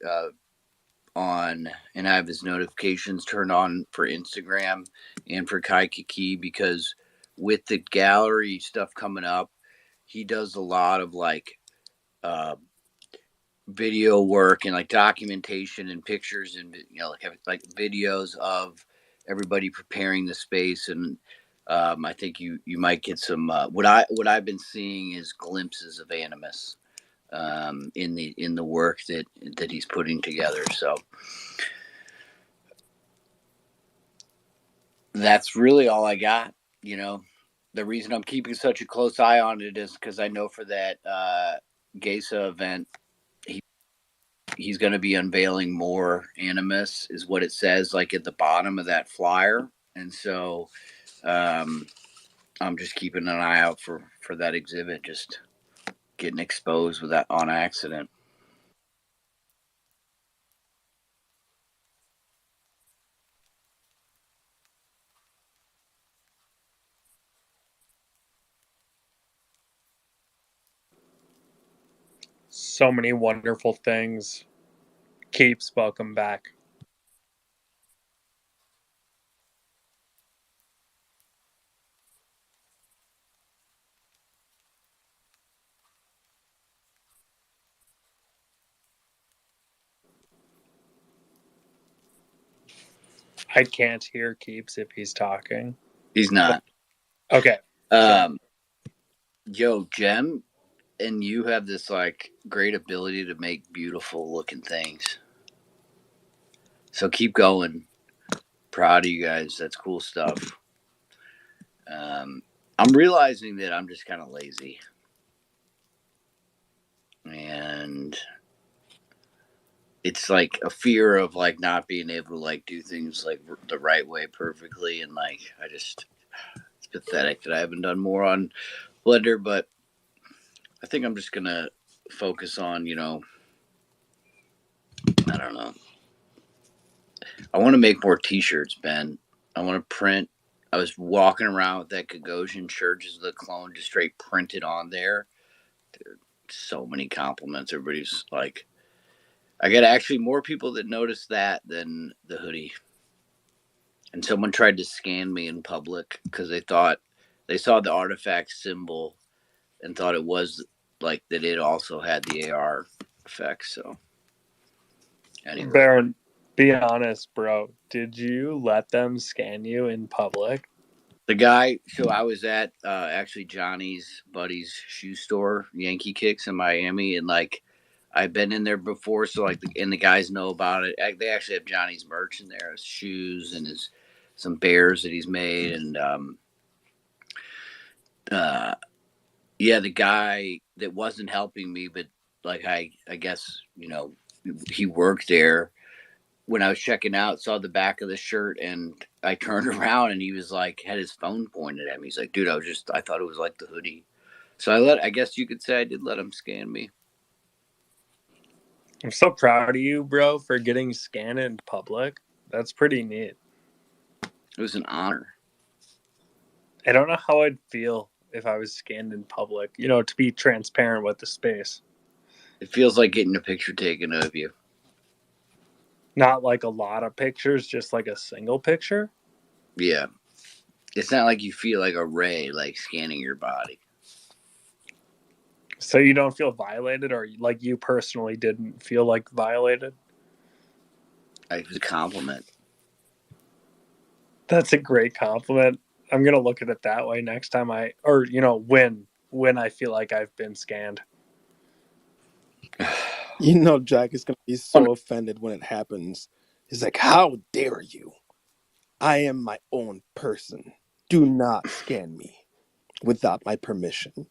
on, and I have his notifications turned on for Instagram and for Kaikiki, because with the gallery stuff coming up, he does a lot of like uh, video work and like documentation and pictures, and you know, like videos of everybody preparing the space. And I think you might get some what I've been seeing is glimpses of Animus in the work that he's putting together. So that's really all I got. You know, the reason I'm keeping such a close eye on it is because I know for that Gesa event, he's going to be unveiling more Animus, is what it says, like at the bottom of that flyer. And so um, I'm just keeping an eye out for that exhibit, just getting exposed with that on accident. So many wonderful things Keeps, welcome back. I can't hear Keeps if he's talking. He's not. Okay. Yo, Jem, and you have this like great ability to make beautiful looking things. So keep going. Proud of you guys. That's cool stuff. I'm realizing that I'm just kind of lazy. And it's like a fear of like not being able to like do things like the right way perfectly. And like, it's pathetic that I haven't done more on Blender, but I think I'm just going to focus on, I don't know. I want to make more t-shirts, Ben. I want to print. I was walking around with that Gagosian shirt, just the clone, just straight printed on there. Dude, so many compliments. Everybody's like, I got actually more people that noticed that than the hoodie. And someone tried to scan me in public because they saw the artifact symbol and thought it was like that it also had the AR effect. So anyway. Baron, be honest, bro. Did you let them scan you in public? The guy, so I was at actually Johnny's buddy's shoe store, Yankee Kicks in Miami, and like I've been in there before, so like and the guys know about it. They actually have Johnny's merch in there, his shoes and some bears that he's made, and yeah, the guy that wasn't helping me, but like I guess he worked there. When I was checking out, saw the back of the shirt, and I turned around, and he was like, had his phone pointed at me. He's like, dude, I thought it was like the hoodie. So I guess you could say I did let him scan me. I'm so proud of you, bro, for getting scanned in public. That's pretty neat. It was an honor. I don't know how I'd feel if I was scanned in public, to be transparent with the space. It feels like getting a picture taken of you. Not like a lot of pictures, just like a single picture. Yeah. It's not like you feel like a ray, like scanning your body. So you don't feel violated, or like you personally didn't feel like violated? It was a compliment. That's a great compliment. I'm going to look at it that way next time when I feel like I've been scanned. Jack is going to be so offended when it happens. He's like, how dare you? I am my own person. Do not scan me without my permission.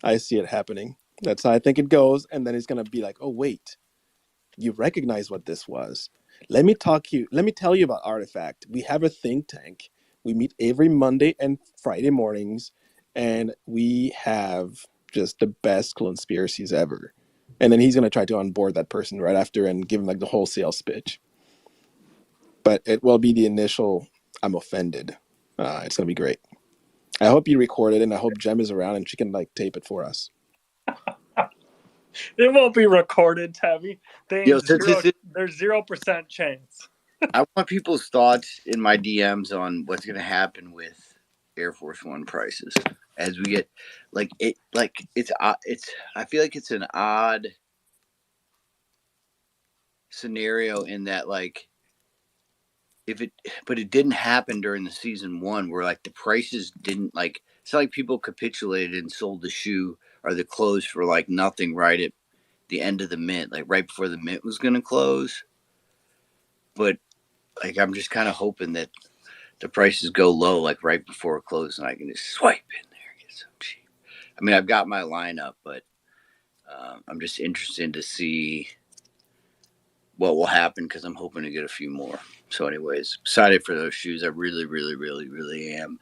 I see it happening. That's how I think it goes. And then he's going to be like, oh, wait, you recognize what this was. Let me tell you about Artifact. We have a think tank. We meet every Monday and Friday mornings, and we have just the best Clonespiracys ever. And then he's going to try to onboard that person right after and give him like the whole sales pitch. But it will be the initial, I'm offended. It's going to be great. I hope you record it, and I hope Jem is around and she can like tape it for us. It won't be recorded, Tabby. There's 0% chance. I want people's thoughts in my DMs on what's going to happen with Air Force One prices as we get I feel like it's an odd scenario in that like but it didn't happen during the season one where like the prices didn't like, it's not like people capitulated and sold the shoe or the clothes for like nothing right at the end of the mint, like right before the mint was going to close. But like, I'm just kind of hoping that the prices go low, like right before it closes, and I can just swipe in there and get some cheap. I mean, I've got my lineup, but I'm just interested to see what will happen because I'm hoping to get a few more. So anyways, excited for those shoes. I really, really, really, really am.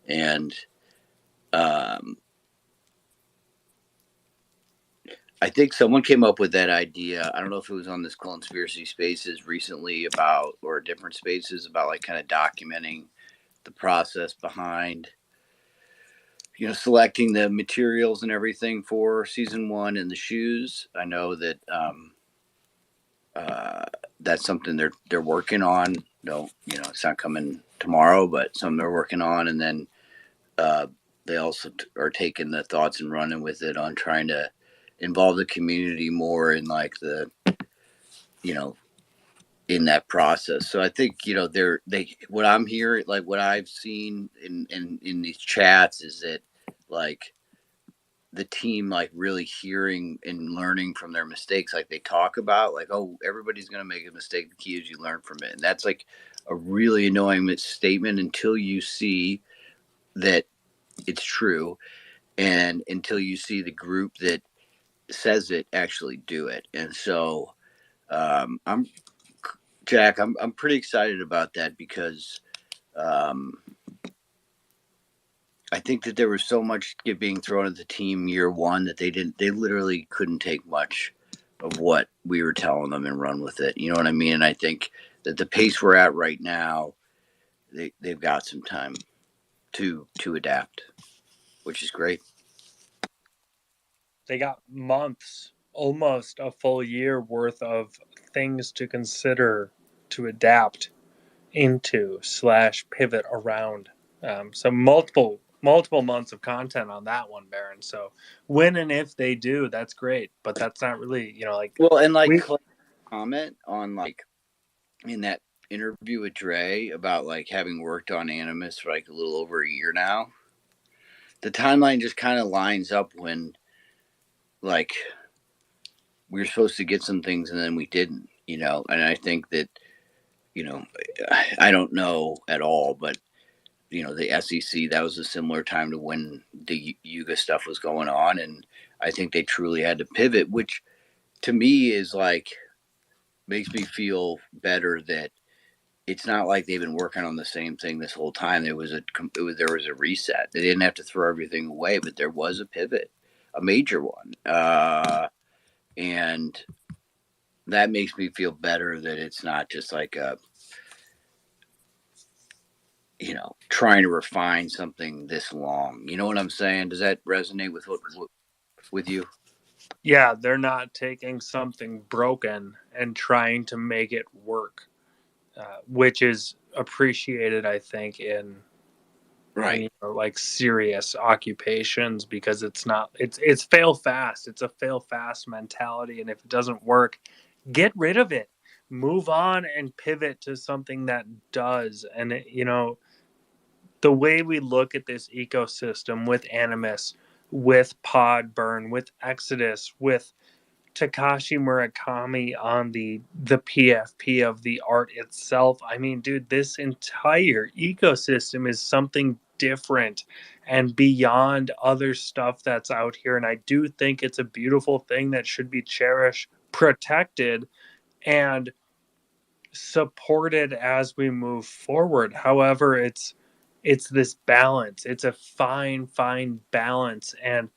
And I think someone came up with that idea. I don't know if it was on this Clonespiracy Spaces recently or different spaces about like kind of documenting the process behind, selecting the materials and everything for season one and the shoes. I know that that's something they're working on. It's not coming tomorrow, but something they're working on. And then they also are taking the thoughts and running with it on trying to involve the community more in like in that process. So I think what I'm hearing, like what I've seen in these chats, is that like the team like really hearing and learning from their mistakes. Like they talk about like, oh, everybody's gonna make a mistake. The key is you learn from it, and that's like a really annoying statement until you see that it's true, and until you see the group that says it actually do it. And so I'm Jack. I'm pretty excited about that because um, I think that there was so much being thrown at the team year one that they literally couldn't take much of what we were telling them and run with it. You know what I mean? And I think that the pace we're at right now, they've got some time to adapt, which is great. They got months, almost a full year worth of things to consider to adapt into / pivot around. So multiple months of content on that one, Baron. So when and if they do, that's great. But that's not really, like Well, and like we. comment on like in that interview with Dre about like having worked on Animus for like a little over a year now. The timeline just kind of lines up when like we were supposed to get some things and then we didn't, and I think that, I don't know at all, but the SEC, that was a similar time to when the Yuga stuff was going on, and I think they truly had to pivot, which to me is like makes me feel better that it's not like they've been working on the same thing this whole time. There was a reset. They didn't have to throw everything away, but there was a pivot, a major one, and that makes me feel better that it's not just like trying to refine something this long. You know what I'm saying? Does that resonate with you? Yeah, they're not taking something broken and trying to make it work, which is appreciated, I think, in Right. like serious occupations, because it's fail fast. It's a fail fast mentality, and if it doesn't work, get rid of it, move on, and pivot to something that does. And the way we look at this ecosystem with Animus, with Podburn, with Exodus, with Takashi Murakami on the PFP of the art itself. I mean, dude, this entire ecosystem is something different and beyond other stuff that's out here. And I do think it's a beautiful thing that should be cherished, protected, and supported as we move forward. However, it's this balance. It's a fine balance, and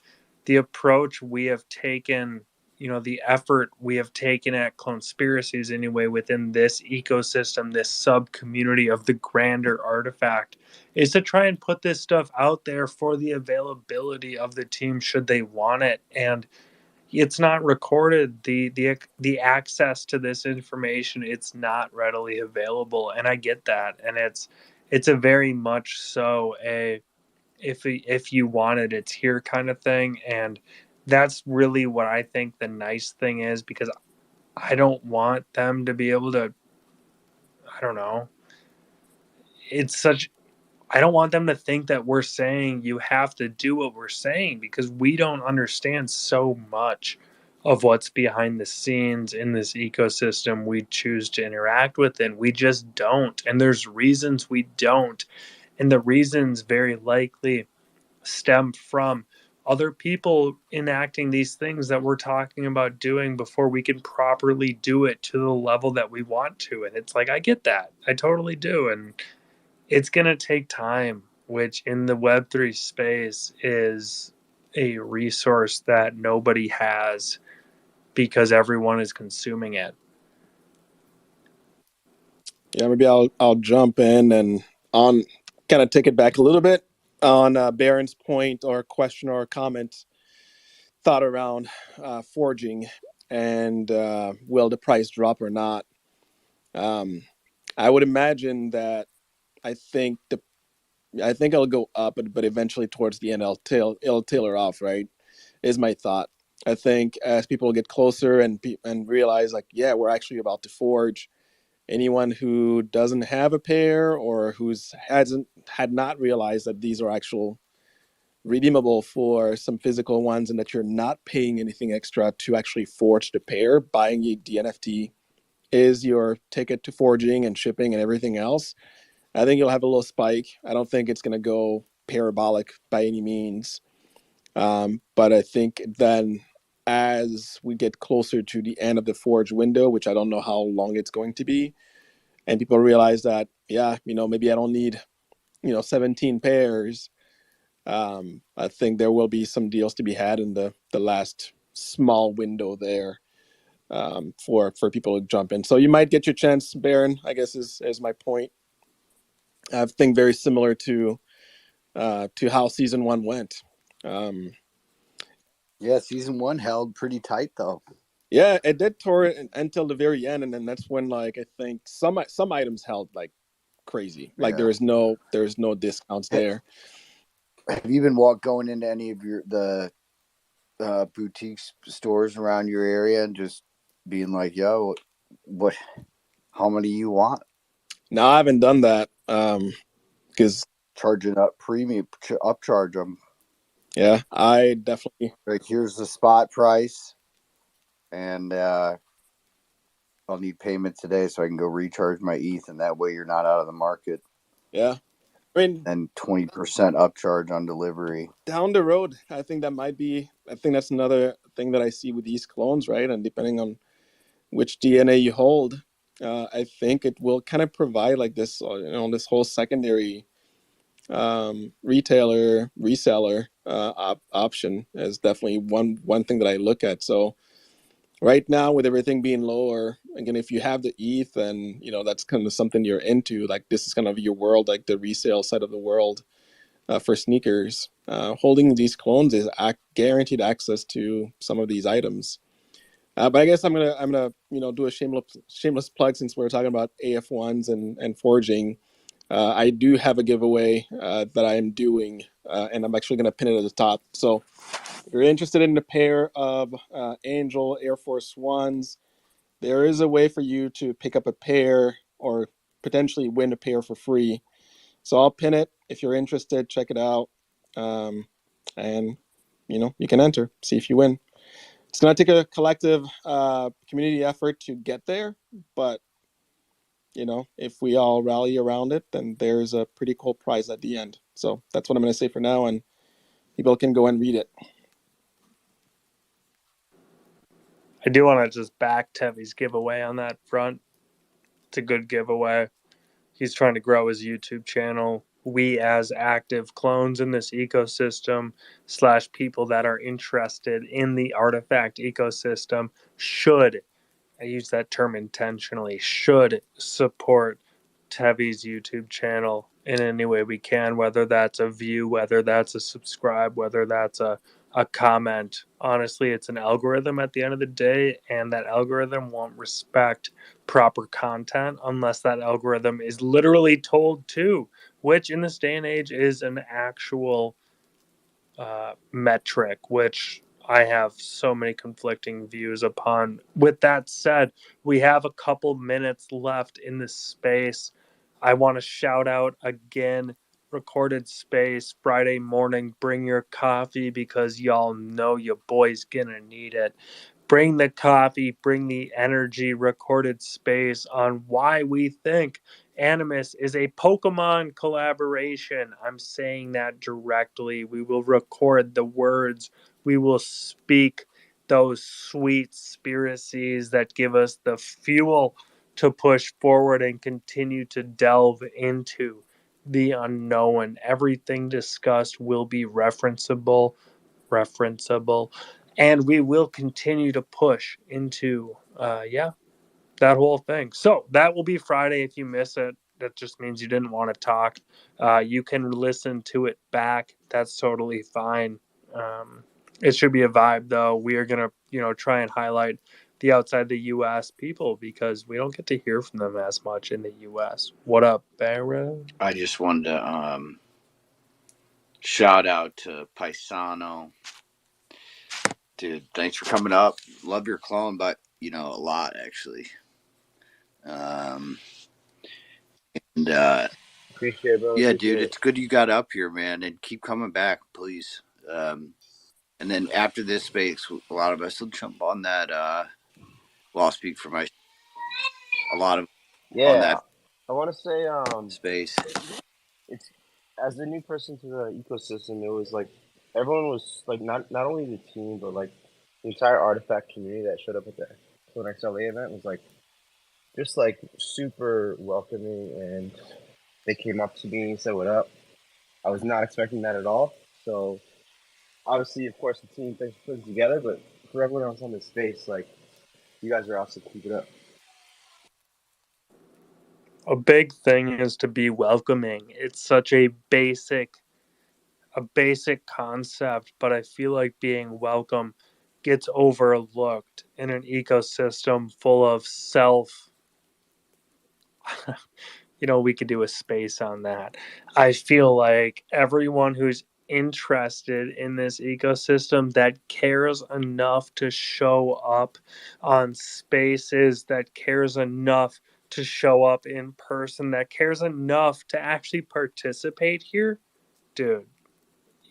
the approach we have taken, the effort we have taken at Clonespiracys anyway within this ecosystem, this sub community of the grander artifact, is to try and put this stuff out there for the availability of the team should they want it. And it's not recorded. The access to this information, it's not readily available, and I get that. And it's a very much so a if you want it, it's here kind of thing. And that's really what I think the nice thing is, because I don't want them to be able to, I don't know, it's such I don't want them to think that we're saying you have to do what we're saying, because we don't understand so much of what's behind the scenes in this ecosystem we choose to interact with, and we just don't. And there's reasons we don't. And the reasons very likely stem from other people enacting these things that we're talking about doing before we can properly do it to the level that we want to. And it's like, I get that. I totally do. And it's going to take time, which in the Web3 space is a resource that nobody has because everyone is consuming it. Yeah, maybe I'll jump in and on kind of take it back a little bit on Baron's point or question or comment thought around forging. and will the price drop or not? I would imagine that I think it'll go up, but eventually towards the end it'll tailor off, right? Is my thought. I think as people get closer and realize like, yeah, we're actually about to forge. Anyone who doesn't have a pair or had not realized that these are actual redeemable for some physical ones and that you're not paying anything extra to actually forge the pair, buying the NFT is your ticket to forging and shipping and everything else. I think you'll have a little spike. I don't think it's going to go parabolic by any means. But I think then as we get closer to the end of the forge window, which I don't know how long it's going to be, and people realize that, yeah, maybe I don't need, 17 pairs. I think there will be some deals to be had in the last small window there, for people to jump in. So you might get your chance, Baron, I guess is my point. I think very similar to how season 1 went. Yeah, season 1 held pretty tight though. Yeah, it did tour it until the very end, and then that's when like I think some items held like crazy. Like Yeah. there's no discounts there. Have you been going into any of the boutique stores around your area and just being like, yo, how many you want? No, I haven't done that. Because charging up premium, upcharge them. Yeah, I definitely. Like, here's the spot price, and I'll need payment today so I can go recharge my ETH, and that way you're not out of the market. Yeah, I mean, and 20% upcharge on delivery. Down the road, I think that's another thing that I see with these clones, right? And depending on which DNA you hold, I think it will kind of provide like this, this whole secondary retailer reseller option is definitely one thing that I look at. So right now, with everything being lower, again, if you have the ETH and that's kind of something you're into, like this is kind of your world, like the resale side of the world for sneakers. Holding these clones is guaranteed access to some of these items. But I guess I'm gonna do a shameless plug since we're talking about AF1s and forging. I do have a giveaway that I am doing, and I'm actually going to pin it at the top. So if you're interested in a pair of Angel Air Force Ones, there is a way for you to pick up a pair or potentially win a pair for free. So I'll pin it. If you're interested, check it out. And you can enter, see if you win. It's going to take a collective community effort to get there, but if we all rally around it, then there's a pretty cool prize at the end. So that's what I'm going to say for now, and people can go and read it. I do want to just back Tevy's giveaway on that front. It's a good giveaway. He's trying to grow his YouTube channel. We, as active clones in this ecosystem / people that are interested in the artifact ecosystem, should, I use that term intentionally, should support Tevy's YouTube channel in any way we can, whether that's a view, whether that's a subscribe, whether that's a comment. Honestly, it's an algorithm at the end of the day, and that algorithm won't respect proper content unless that algorithm is literally told to, which in this day and age is an actual metric, which I have so many conflicting views upon. With that said, we have a couple minutes left in this space. I want to shout out again, Recorded Space, Friday morning. Bring your coffee because y'all know your boy's gonna need it. Bring the coffee, bring the energy. Recorded Space on why we think Animus is a Pokemon collaboration. I'm saying that directly. We will record the words. We will speak those sweet spiracies that give us the fuel to push forward and continue to delve into the unknown. Everything discussed will be referenceable, and we will continue to push into, that whole thing. So that will be Friday. If you miss it, that just means you didn't want to talk. You can listen to it back. That's totally fine. It should be a vibe, though. We are gonna, try and highlight the outside the U.S. people because we don't get to hear from them as much in the U.S. What up, Barra? I just wanted to shout out to Paisano. Dude, thanks for coming up. Love your clone, but a lot actually. And Appreciate it, bro. yeah, Appreciate dude, it. it's good you got up here, man, and keep coming back, please. And then after this space, a lot of us will jump on that. Well, I'll speak for my a lot of on Yeah, that I want to say space. it's as a new person to the ecosystem, it was like everyone was like not only the team but like the entire artifact community that showed up at the CloneXLA event was like just like super welcoming, and they came up to me and said what up. I was not expecting that at all. So obviously, of course, the team thanks for putting it together, but for everyone else on this space, like you guys are awesome. Keep it up. A big thing is to be welcoming. It's such a basic concept, but I feel like being welcome gets overlooked in an ecosystem full of self. We could do a space on that. I feel like everyone who's interested in this ecosystem that cares enough to show up on spaces, that cares enough to show up in person, that cares enough to actually participate here, dude,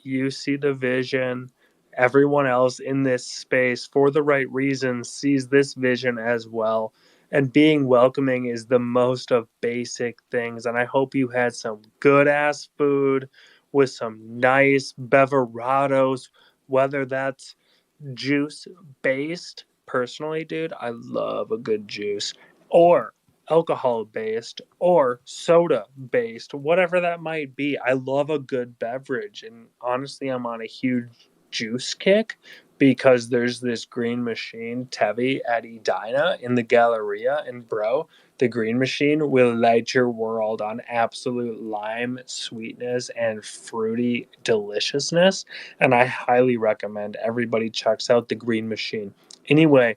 you see the vision. Everyone else in this space, for the right reasons, sees this vision as well. And being welcoming is the most of basic things. And I hope you had some good ass food with some nice beverados, whether that's juice based. Personally, dude, I love a good juice, or alcohol based, or soda based, whatever that might be. I love a good beverage. And honestly, I'm on a huge juice kick because there's this green machine, Tevi, at Edina in the Galleria. And bro, the green machine will light your world on absolute lime sweetness and fruity deliciousness. And I highly recommend everybody checks out the green machine. Anyway,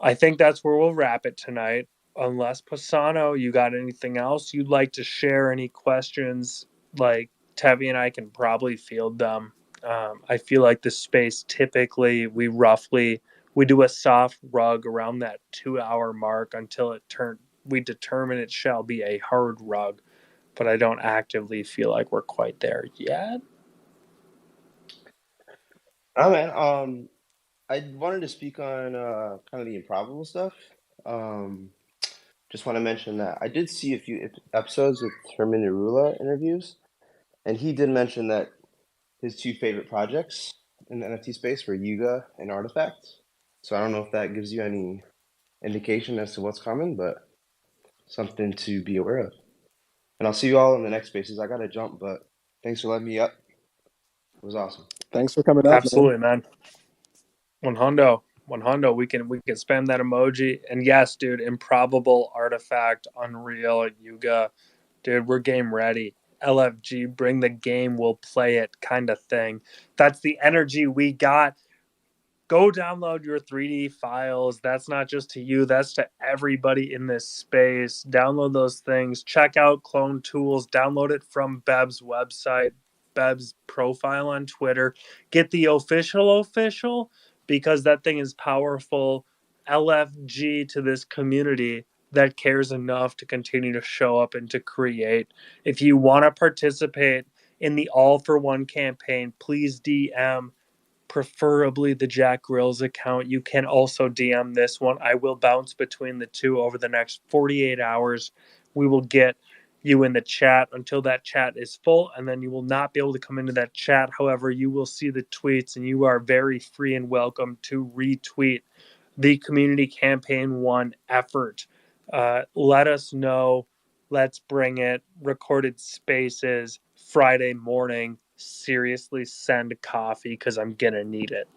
I think that's where we'll wrap it tonight. Unless Pisano, you got anything else you'd like to share? Any questions? Like Tevi and I can probably field them. I feel like the space typically we do a soft rug around that 2 hour mark until we determine it shall be a hard rug, but I don't actively feel like we're quite there yet. Oh man, I wanted to speak on kind of the improbable stuff. Just want to mention that I did see a few episodes with Herman Arula interviews, and he did mention that his two favorite projects in the NFT space were Yuga and Artifact. So I don't know if that gives you any indication as to what's coming, but something to be aware of. And I'll see you all in the next spaces. I got to jump, but thanks for letting me up. It was awesome. Thanks for coming up, man. Absolutely, man. One hundo. We can spam that emoji. And yes, dude, improbable, Artifact, Unreal, Yuga, dude, we're game ready. LFG, bring the game, we'll play it, kind of thing. That's the energy we got. Go download your 3D files. That's not just to you, that's to everybody in this space. Download those things. Check out Clone Tools. Download it from Beb's website, Beb's profile on Twitter. Get the official because that thing is powerful. LFG to this community that cares enough to continue to show up and to create. If you want to participate in the All for One campaign, please DM preferably the Jack Grills account. You can also DM this one. I will bounce between the two over the next 48 hours. We will get you in the chat until that chat is full, and then you will not be able to come into that chat. However, you will see the tweets, and you are very free and welcome to retweet the Community Campaign 1 effort. Let us know. Let's bring it. Recorded spaces Friday morning. Seriously, send coffee because I'm going to need it.